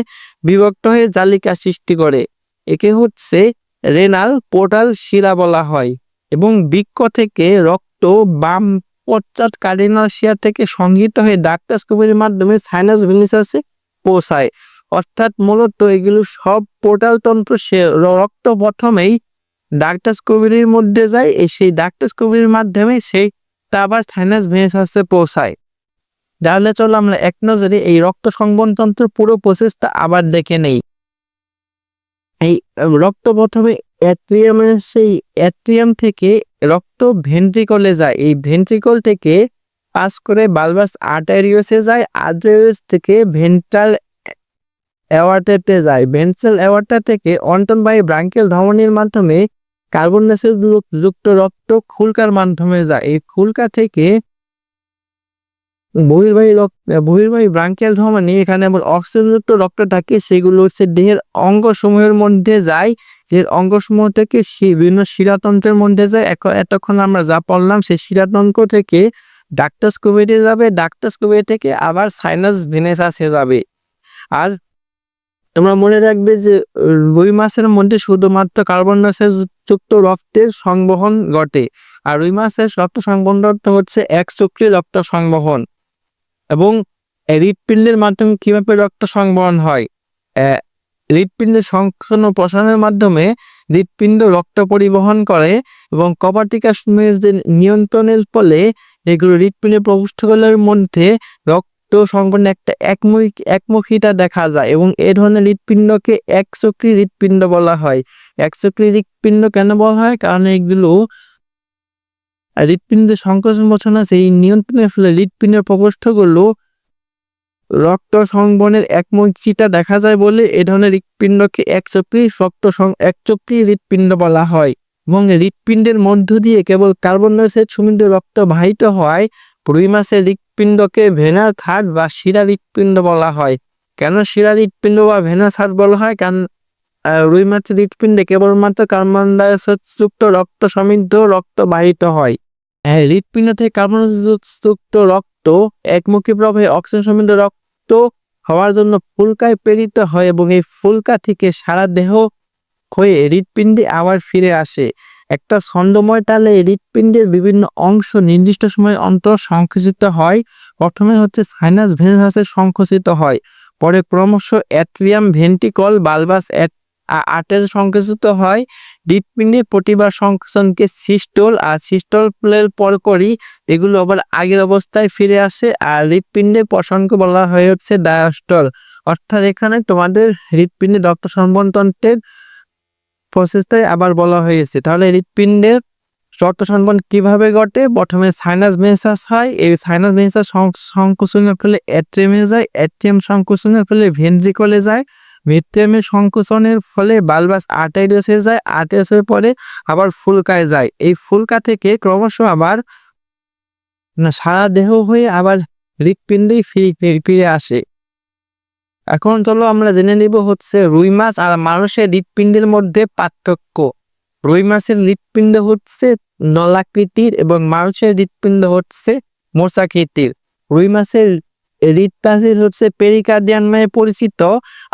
বিভক্ত হয়ে জালিকা সৃষ্টি করে। একে হচ্ছে রেনাল পোর্টাল শিরা বলা হয় এবং বৃক্ক থেকে রক্ত বাম পশ্চাৎ কার্ডিনাল শিরা থেকে সংগৃহীত হয়ে ডাক্টাস কুবেরির মাধ্যমে সাইনাস ভেনাসে পৌঁছায়। অর্থাৎ মূলত এগুলো সব পোর্টাল তন্ত্র রক্ত প্রথমেই ডাক্টাস কুবেরির মধ্যে যায়, সেই ডাক্টাস কুবেরির মাধ্যমে তা আবার সাইনাস ভেনাসে পৌঁছায়। তাহলে চলো আমরা এক নজরে এই রক্ত সংবহন তন্ত্রের পুরো প্রসেসটা আবার দেখে নেই। এই রক্ত প্রথমে অ্যাট্রিয়াম থেকে রক্ত ভেন্ট্রিকলে যায়, এই ভেন্ট্রিকল থেকে পাস করে বালবাস আর্টেরিয়াসে যায়, আর্টেরিয়াস থেকে ভেন্ট্রাল অ্যাওর্টাতে যায়, ভেন্ট্রাল অ্যাওর্টা থেকে অন্তর্বাহী ব্রাঙ্কিয়াল ধমনীর মাধ্যমে কার্বন ডাইঅক্সাইড যুক্ত রক্ত খুলকার মাধ্যমে যায়। এই খুলকা থেকে বহির্বাহী ব্রাঙ্কিয়াল ধমনী, এখানে আবার অক্সিজেনযুক্ত রক্ত থাকে, সেগুলো হচ্ছে দেহের অঙ্গসমূহের মধ্যে যায়। যে অঙ্গসমূহ থেকে বিভিন্ন শিরাতন্ত্রের মধ্যে যায়। এতক্ষণ আমরা যা পড়লাম সেই শিরাতন্ত্র থেকে ডাক্টাস কুবেরি যাবে, ডাক্টাস কুবেরি থেকে আবার সাইনাস ভেনাসে যাবে। আর তোমরা মনে রাখবে যে রুই মাছের মধ্যে শুধুমাত্র কার্বন ডাইঅক্সাইড যুক্ত রক্তের সংবহন ঘটে, আর রুই মাছের রক্ত সংবহন হচ্ছে এক চক্রী রক্ত সংবহন। এবং হৃৎপিণ্ডের মাধ্যমে কিভাবে রক্ত সংবহন হয়? হৃৎপিণ্ডের সংকীর্ণ প্রসারণের মাধ্যমে হৃৎপিণ্ড রক্ত পরিবহন করে এবং কপার্টিকাসের যে নিয়ন্ত্রণের ফলে এগুলো হৃৎপিণ্ডের প্রকোষ্ঠগুলোর মধ্যে রক্ত সংবহন একটা একমুখিতা দেখা যায় এবং এ ধরনের হৃৎপিণ্ডকে একচক্রী হৃৎপিণ্ড বলা হয়। একচক্রী হৃৎপিণ্ড কেন বলা হয়? কারণ এগুলো হৃৎপিণ্ডের সংকোচন বচন আছে, এই নিয়ন্ত্রণের ফলে হৃৎপিণ্ডের প্রকোষ্ঠগুলো রক্ত সংবহনের একমুখিতা দেখা যায় বলে এ ধরনের হৃৎপিণ্ডকে একচক্রী হৃৎপিণ্ড বলা হয়। এবং হৃৎপিণ্ডের মধ্য দিয়ে কেবল কার্বন ডাইঅক্সাইড সমৃদ্ধ রক্ত বাহিত হয়। রুই মাছের হৃৎপিণ্ডকে ভেনাস হার্ট বা শিরা হৃৎপিণ্ড বলা হয়। কেন শিরা হৃৎপিণ্ড বা ভেনাস হার্ট বলা হয়? কারণ রুই মাছের হৃৎপিণ্ডে কেবলমাত্র কার্বন ডাইঅক্সাইড যুক্ত রক্ত সমৃদ্ধ রক্ত বাহিত হয়। হৃৎপিণ্ড থেকে কার্বন যুক্ত রক্ত একমুখী প্রবাহে অক্সিজেন সমৃদ্ধ রক্ত হওয়ার জন্য ফুলকায় প্রেরিত হয় এবং এই ফুলকা থেকে সারা দেহ হয়ে হৃৎপিণ্ডে আবার ফিরে আসে। একটা ছন্দময় তালে হৃৎপিণ্ডের বিভিন্ন অংশ নির্দিষ্ট সময় অন্তর সংকুচিত হয়। প্রথমে হচ্ছে সাইনাস ভেনাসে সংকুচিত হয়, পরে ক্রমশ অ্যাট্রিয়াম ভেন্ট্রিকল বালবাস আর্টারি সংকুচিত হয়। হৃৎপিণ্ডের প্রতিবার সংকোচনকে সিস্টোল আর সিস্টোলের পরপরই এগুলো আবার আগের অবস্থায় ফিরে আসে। আর হৃৎপিণ্ডের প্রসঙ্গ বলা হয়ে হচ্ছে ডায়াস্টল। অর্থাৎ এখানে তোমাদের হৃৎপিণ্ডের রক্ত সঞ্চালনতন্ত্রের প্রসেসটাই আবার বলা হয়েছে। তাহলে হৃৎপিণ্ডের রক্ত সঞ্চালন কিভাবে ঘটে? প্রথমে সাইনাস ভেনাস হয়, এই সাইনাস ভেনাস সংকোচনের ফলে অ্যাট্রিয়ামে যায়, অ্যাট্রিয়াম সংকোচনের ফলে ভেন্ট্রিকলে যায়, ভেন্ট্রিয়ামের সংকোচনের ফলে বালবাস আর্টারিয়াসে যায়, আর্টারিয়াসের পরে আবার ফুলকায় যায়। এই ফুলকা থেকে ক্রমশ আবার সারা দেহ হয়ে আবার হৃৎপিণ্ডেই ফিরে আসে। এখন চলো আমরা জেনে নিব হচ্ছে রুই মাছ আর মানুষের হৃৎপিণ্ডের মধ্যে পার্থক্য। রুই মাছের হৃৎপিণ্ড হচ্ছে নলাকৃতির এবং মানুষের হৃৎপিণ্ড হচ্ছে মোচাকৃতির। রুই মাছের হৃৎপাচির হচ্ছে পেরিকার্ডিয়াম নামে পরিচিত,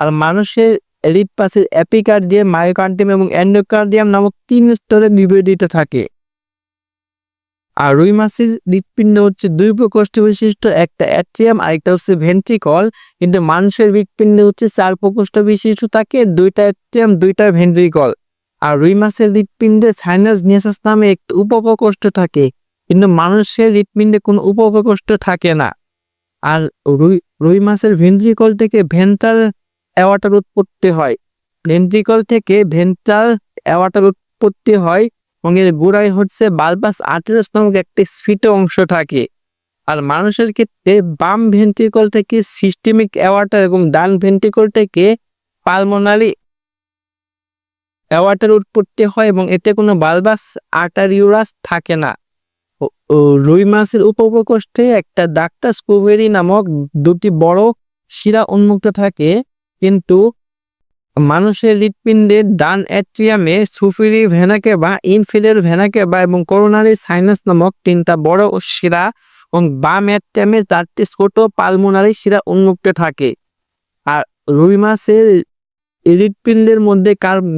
আর মানুষের হৃৎপাচির এপিকার্ডিয়াম, মায়োকার্ডিয়াম এবং এন্ডোকার্ডিয়াম নামক 3 স্তরে বিভাজিত থাকে। আর রুই মাছের হৃৎপিণ্ড হচ্ছে 2 প্রকোষ্ঠ বিশিষ্ট, একটা অ্যাট্রিয়াম আর একটা হচ্ছে ভেন্ট্রিকল। কিন্তু মানুষের হৃৎপিণ্ড হচ্ছে 4 প্রকোষ্ঠ বিশিষ্ট থাকে, 2টা অ্যাট্রিয়াম 2টা ভেন্ট্রিকল। আর রুই মাছের হৃৎপিণ্ডে সাইনাস ভেনাস নামে একটা উপপ্রকোষ্ঠ থাকে, কিন্তু মানুষের হৃৎপিণ্ডে কোনো উপপ্রকোষ্ঠ থাকে না। আর রুই মাছের ভেন্ট্রিকল থেকে ভেন্ট্রাল অ্যাওর্টার উৎপত্তি হয়, ভেন্ট্রিকল থেকে ভেন্ট্রাল অ্যাওর্টার উৎপত্তি হয় এবং এর গোড়ায় হচ্ছে বালবাস আর্টারিয়াস নামক একটি স্ফীত অংশ থাকে। আর মানুষের ক্ষেত্রে বাম ভেন্ট্রিকল থেকে সিস্টেমিক অ্যাওর্টা এবং ডান ভেন্ট্রিকল থেকে পালমোনারি অ্যাওর্টার উৎপত্তি হয় এবং এতে কোনো বালবাস আর্টারিওলাস থাকে না। রুই মাছের উপপ্রকোষ্ঠে একটা ডাক্টাস পুভেরি নামক 2টি বড় শিরা উন্মুক্ত থাকে, কিন্তু মানুষের হৃৎপিণ্ডের ডান অ্যাট্রিয়ামে সুপিরি ভেনা কেভা, ইনফিরিয়র ভেনা কেভা এবং করোনারি সাইনাস নামক 3টা বড় শিরা এবং বাম অ্যাট্রিয়ামে 4টি ছোট পালমোনারি শিরা উন্মুক্ত থাকে। আর রুই মাছের হৃৎপিণ্ডের মধ্যে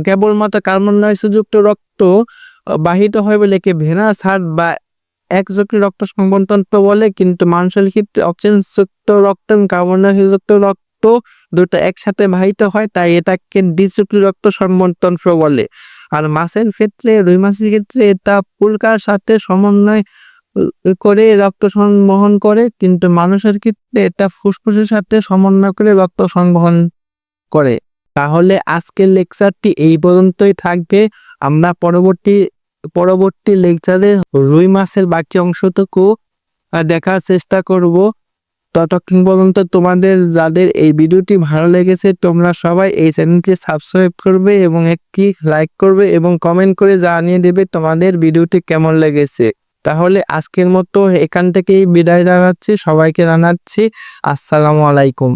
কেবলমাত্র কার্বন ডাইঅক্সাইড যুক্ত রক্ত বাহিত হয় বলে একে ভেনাস হার্ট বা একচক্রী রক্ত সংবহনতন্ত্র বলে। কিন্তু মানুষের ক্ষেত্রে অক্সিজেন যুক্ত রক্ত এবং কার্বন ডাইঅক্সাইড যুক্ত রক্ত দুটো একসাথে বাহিত হয়, তাই এটাকে দ্বিচক্রী রক্ত সংবহনতন্ত্র বলে। আর মাছের ক্ষেত্রে, রুই মাছের ক্ষেত্রে এটা ফুলকার সাথে সমন্বয় করে রক্ত সংবহন করে, কিন্তু মানুষের ক্ষেত্রে এটা ফুসফুসের সাথে সমন্বয় করে রক্ত সংবহন করে। তাহলে আজকের লেকচারটি এই পর্যন্তই থাকবে। আমরা পরবর্তী লেকচারে রুই মাছের বাকি অংশটুকু দেখার চেষ্টা করব। ততক্ষণ পর্যন্ত তোমাদের যাদের এই ভিডিওটি ভালো লেগেছে তোমরা সবাই এই চ্যানেলটি সাবস্ক্রাইব করবে এবং একটি লাইক করবে এবং কমেন্ট করে জানিয়ে দেবে তোমাদের ভিডিওটি কেমন লেগেছে। তাহলে আজকের মতো এখান থেকেই বিদায় জানাচ্ছি, সবাইকে জানাচ্ছি আসসালামু আলাইকুম।